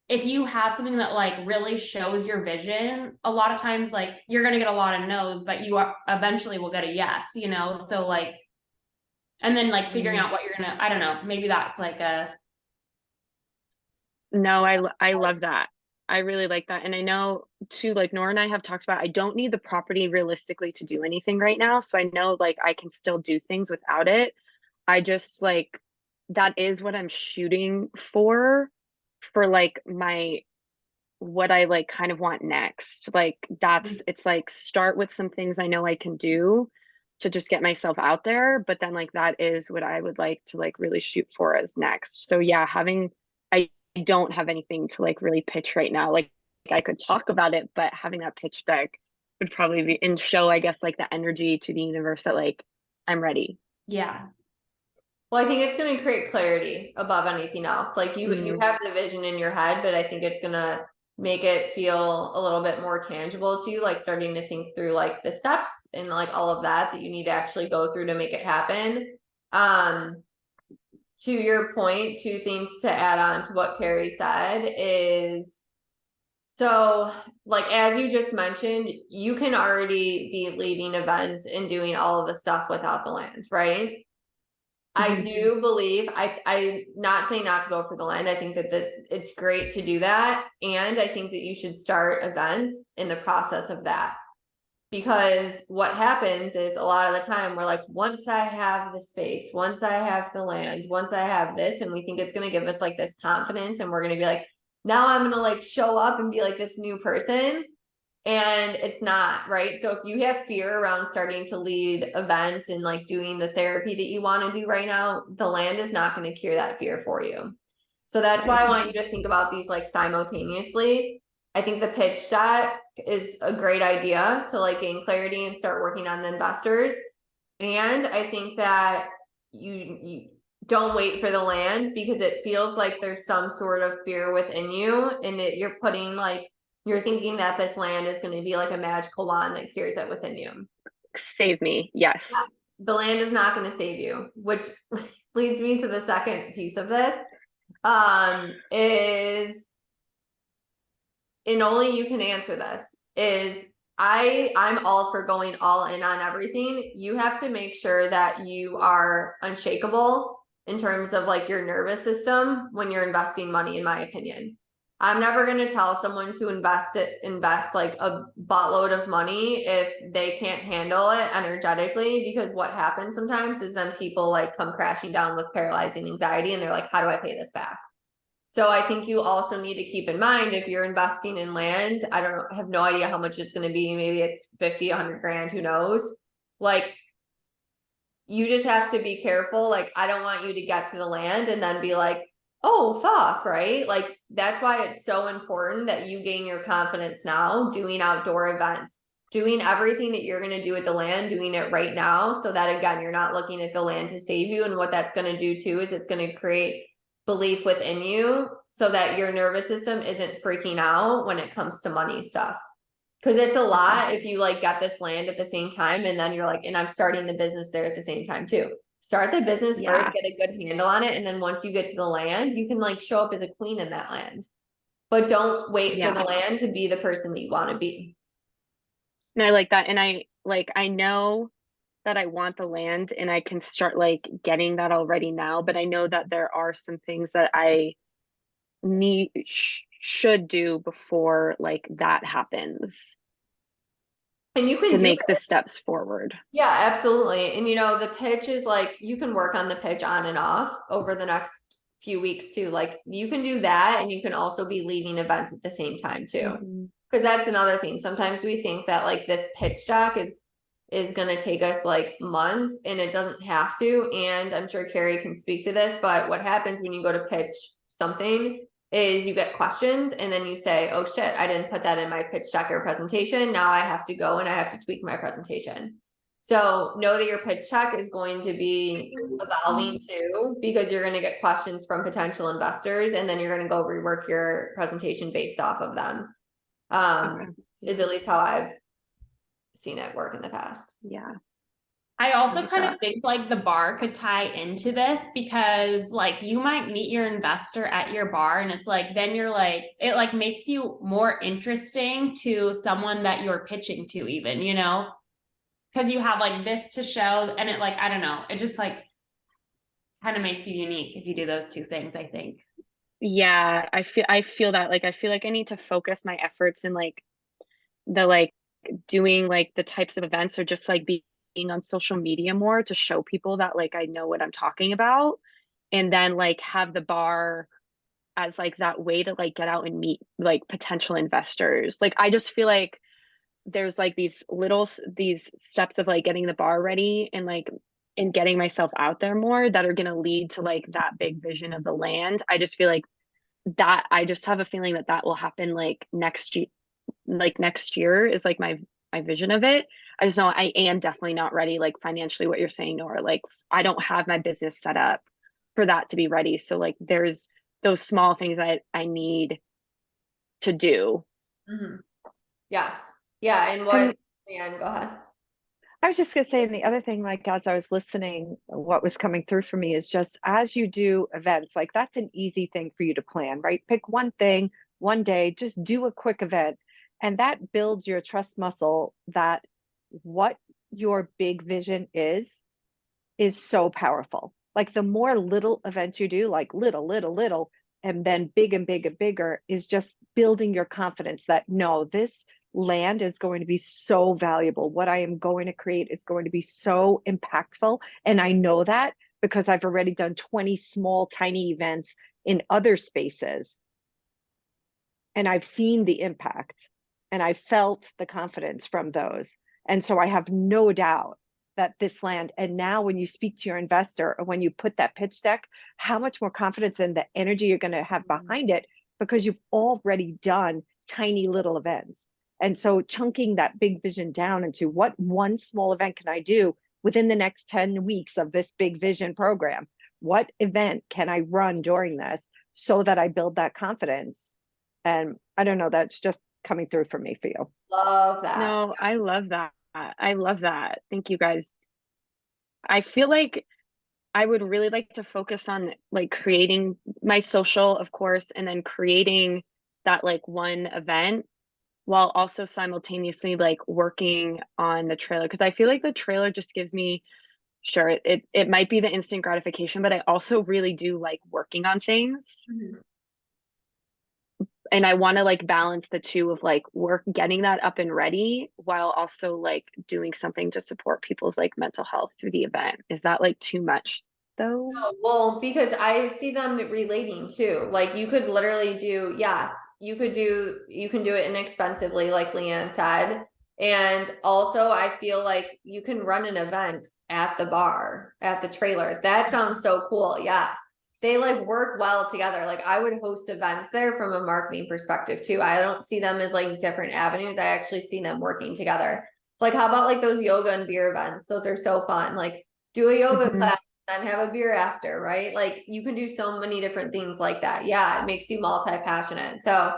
[SPEAKER 2] if you have something that like really shows your vision, a lot of times like you're gonna get a lot of no's, but you are eventually will get a yes, so like, and then like figuring out what you're gonna, I don't know, maybe that's like a.
[SPEAKER 3] No, I love that. I really like that. And I know too, like Nora and I have talked about, I don't need the property realistically to do anything right now. So I know like I can still do things without it. I just like, that is what I'm shooting for like what I like kind of want next. Like it's like start with some things I know I can do to just get myself out there. But then like that is what I would like to like really shoot for as next. So yeah, I don't have anything to like really pitch right now. Like I could talk about it, but having that pitch deck would probably be and show, I guess, like the energy to the universe that like I'm ready.
[SPEAKER 2] Yeah.
[SPEAKER 1] Well, I think it's going to create clarity above anything else. Like you have the vision in your head, but I think it's going to make it feel a little bit more tangible to you, like starting to think through like the steps and like all of that you need to actually go through to make it happen. To your point, two things to add on to what Carrie said is, so like, as you just mentioned, you can already be leading events and doing all of the stuff without the land, right? I do believe I'm not saying not to go for the land. I think that it's great to do that. And I think that you should start events in the process of that. Because what happens is a lot of the time we're like, once I have the space, once I have the land, once I have this, and we think it's going to give us like this confidence, and we're going to be like, now I'm going to like show up and be like this new person. And it's not, right? So if you have fear around starting to lead events and like doing the therapy that you want to do right now, the land is not going to cure that fear for you. So that's why I want you to think about these like simultaneously. I think the pitch set is a great idea to like gain clarity and start working on the investors. And I think that you don't wait for the land, because it feels like there's some sort of fear within you, and that you're putting like, you're thinking that this land is going to be like a magical wand that cures it within you.
[SPEAKER 3] Save me. Yes.
[SPEAKER 1] Yeah. The land is not going to save you, which leads me to the second piece of this, is, and only you can answer this, is I'm all for going all in on everything. You have to make sure that you are unshakable in terms of like your nervous system when you're investing money, in my opinion. I'm never going to tell someone to invest like a buttload of money if they can't handle it energetically, because what happens sometimes is then people like come crashing down with paralyzing anxiety, and they're like, how do I pay this back? So I think you also need to keep in mind, if you're investing in land, I don't know, I have no idea how much it's going to be. Maybe it's 50, 100 grand, who knows? Like, you just have to be careful. Like, I don't want you to get to the land and then be like, oh, fuck, right? Like, that's why it's so important that you gain your confidence now, doing outdoor events, doing everything that you're going to do with the land, doing it right now. So that, again, you're not looking at the land to save you. And what that's going to do too, is it's going to create belief within you so that your nervous system isn't freaking out when it comes to money stuff. Because it's a lot if you like get this land at the same time, and then you're like, and I'm starting the business there at the same time too. Start the business first, get a good handle on it, and then once you get to the land, you can like show up as a queen in that land. But don't wait for the land to be the person that you want to be.
[SPEAKER 3] And I like that. And I know that I want the land, and I can start like getting that already now, but I know that there are some things that I should do before like that happens.
[SPEAKER 1] And you can
[SPEAKER 3] to make the steps forward.
[SPEAKER 1] Yeah, absolutely. And the pitch is like, you can work on the pitch on and off over the next few weeks too. Like you can do that and you can also be leading events at the same time too.
[SPEAKER 3] Mhm.
[SPEAKER 1] Cause that's another thing. Sometimes we think that like this pitch deck is gonna take us like months and it doesn't have to. And I'm sure Carrie can speak to this, but what happens when you go to pitch something is you get questions and then you say, oh shit, I didn't put that in my pitch deck or presentation. Now I have to go and I have to tweak my presentation. So know that your pitch deck is going to be evolving too, because you're going to get questions from potential investors and then you're going to go rework your presentation based off of them.
[SPEAKER 3] Okay.
[SPEAKER 1] Is at least how I've seen it work in the past.
[SPEAKER 3] Yeah.
[SPEAKER 2] I also
[SPEAKER 3] like
[SPEAKER 2] kind
[SPEAKER 3] that.
[SPEAKER 2] of think like the bar could tie into this because like you might meet your investor at your bar and it's like then you're like it like makes you more interesting to someone that you're pitching to even, you know, because you have like this to show and it like I don't know, it just like kind of makes you unique if you do those two things, I think.
[SPEAKER 3] Yeah, I feel that like I feel like I need to focus my efforts in like the like doing like the types of events or just like being on social media more to show people that like I know what I'm talking about, and then like have the bar as like that way to like get out and meet like potential investors. Like I just feel like there's like these steps of like getting the bar ready and like and getting myself out there more that are going to lead to like that big vision of the land. I just feel like that I just have a feeling that that will happen like next year. Like next year is like my vision of it. I just know I am definitely not ready like financially, what you're saying, Nora. Like I don't have my business set up for that to be ready. So like there's those small things that I need to do.
[SPEAKER 1] Mm-hmm. Yes. Yeah. And what,
[SPEAKER 4] And
[SPEAKER 1] Leanne, go ahead.
[SPEAKER 4] I was just going to say, and the other thing, like as I was listening, what was coming through for me is just as you do events, like that's an easy thing for you to plan, right? Pick one thing, one day, just do a quick event. And that builds your trust muscle that what your big vision is so powerful. Like the more little events you do, like little, and then big and big and bigger, is just building your confidence that no, this land is going to be so valuable. What I am going to create is going to be so impactful. And I know that because I've already done 20 small, tiny events in other spaces. And I've seen the impact and I felt the confidence from those. And so I have no doubt that this land, and now when you speak to your investor or when you put that pitch deck, how much more confidence and the energy you're going to have behind it because you've already done tiny little events. And so chunking that big vision down into what one small event can I do within the next 10 weeks of this big vision program? What event can I run during this so that I build that confidence? And I don't know, that's just coming through for me for you.
[SPEAKER 1] Love that.
[SPEAKER 3] No, I love that. I love that. Thank you guys. I feel like I would really like to focus on like creating my social, of course, and then creating that like one event while also simultaneously like working on the trailer. Because I feel like the trailer just gives me, sure, it might be the instant gratification, but I also really do like working on things.
[SPEAKER 1] Mhm.
[SPEAKER 3] And I want to like balance the two of like work, getting that up and ready while also like doing something to support people's like mental health through the event. Is that like too much though?
[SPEAKER 1] No, well, because I see them relating too. Like you could literally do, yes, you can do it inexpensively, like Leanne said. And also I feel like you can run an event at the bar, at the trailer. That sounds so cool. Yes. They like work well together. Like I would host events there from a marketing perspective too. I don't see them as like different avenues. I actually see them working together. Like how about like those yoga and beer events? Those are so fun. Like do a yoga
[SPEAKER 3] Mhm.
[SPEAKER 1] class and have a beer after, right? Like you can do so many different things like that. Yeah, it makes you multi-passionate. So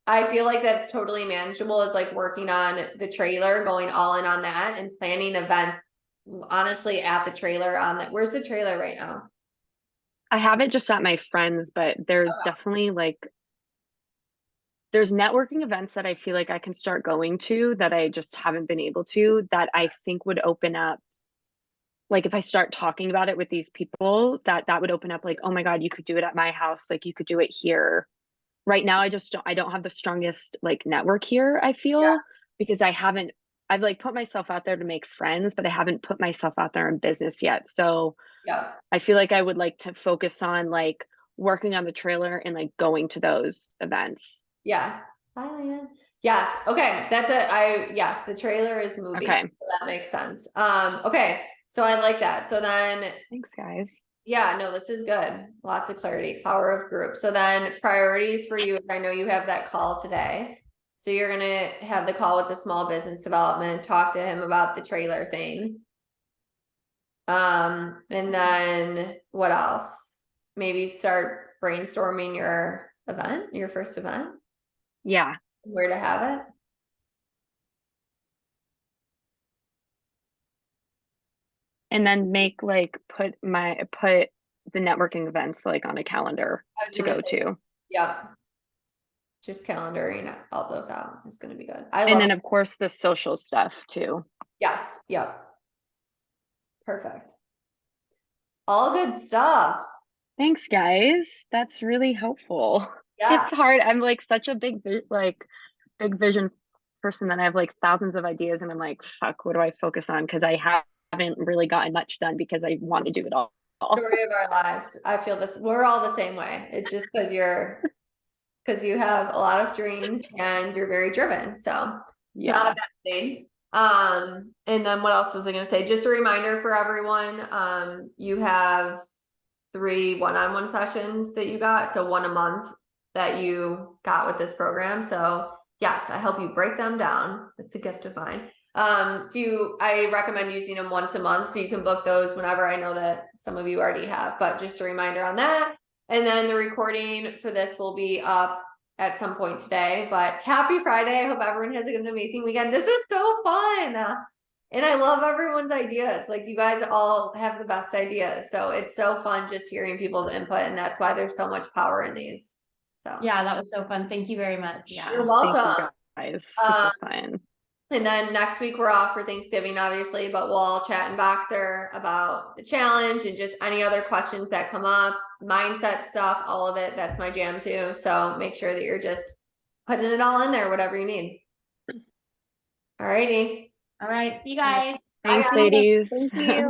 [SPEAKER 1] I feel like that's totally manageable, is like working on the trailer, going all in on that and planning events honestly at the trailer on that. Where's the trailer right now?
[SPEAKER 3] I have it just at my friends, but there's definitely like there's networking events that I feel like I can start going to that I just haven't been able to, that I think would open up, like if I start talking about it with these people, that would open up like, oh my God, you could do it at my house, like you could do it here. Right now I don't have the strongest like network here, I
[SPEAKER 1] Yeah.
[SPEAKER 3] feel, because I've like put myself out there to make friends, but I haven't put myself out there in business yet. So
[SPEAKER 1] Yeah.
[SPEAKER 3] I feel like I would like to focus on like working on the trailer and like going to those events.
[SPEAKER 1] Yeah. Hi, Leanne. Yes. Okay. Yes, the trailer is moving.
[SPEAKER 3] Okay.
[SPEAKER 1] So that makes sense. Okay. So I like that. So then,
[SPEAKER 3] Thanks, guys.
[SPEAKER 1] yeah, no, this is good. Lots of clarity, power of group. So then priorities for you, I know you have that call today. So you're going to have the call with the small business development, talk to him about the trailer thing. And then what else? Maybe start brainstorming your event, your first event,
[SPEAKER 3] Yeah.
[SPEAKER 1] where to have it.
[SPEAKER 3] And then make like put the networking events like on a calendar
[SPEAKER 1] I was
[SPEAKER 3] to
[SPEAKER 1] gonna
[SPEAKER 3] go
[SPEAKER 1] say
[SPEAKER 3] to.
[SPEAKER 1] this. Yeah. Just calendaring all those out. It's gonna be good.
[SPEAKER 3] And then of course the social stuff too.
[SPEAKER 1] Yes, yep. Perfect. All good stuff.
[SPEAKER 3] Thanks, guys. That's really helpful.
[SPEAKER 1] Yeah.
[SPEAKER 3] It's hard. I'm like such a big vision person that I have like thousands of ideas and I'm like, fuck, what do I focus on? Because I haven't really gotten much done because I want to do it all.
[SPEAKER 1] Story of our lives. I feel this. We're all the same way. It's just because you have a lot of dreams and you're very driven. So it's not a bad thing. And then what else was I gonna say? Just a reminder for everyone. You have 3 one-on-one sessions that you got, so 1 a month that you got with this program. So yes, I help you break them down. It's a gift of mine. I recommend using them once a month, so you can book those whenever. I know that some of you already have, but just a reminder on that. And then the recording for this will be up at some point today, but happy Friday. I hope everyone has an amazing weekend. This was so fun. And I love everyone's ideas. Like you guys all have the best ideas. So it's so fun just hearing people's input. And that's why there's so much power in these. So
[SPEAKER 2] Yeah, that was so fun. Thank you very much.
[SPEAKER 3] Yeah.
[SPEAKER 1] You're welcome.
[SPEAKER 3] Thank you guys. Super fun.
[SPEAKER 1] And then next week we're off for Thanksgiving, obviously, but we'll all chat in Boxer about the challenge and just any other questions that come up, mindset stuff, all of it. That's my jam too. So make sure that you're just putting it all in there, whatever you need. All righty.
[SPEAKER 2] All right. See you guys.
[SPEAKER 3] Thanks,
[SPEAKER 1] Bye, guys.
[SPEAKER 3] ladies.
[SPEAKER 5] Thank you.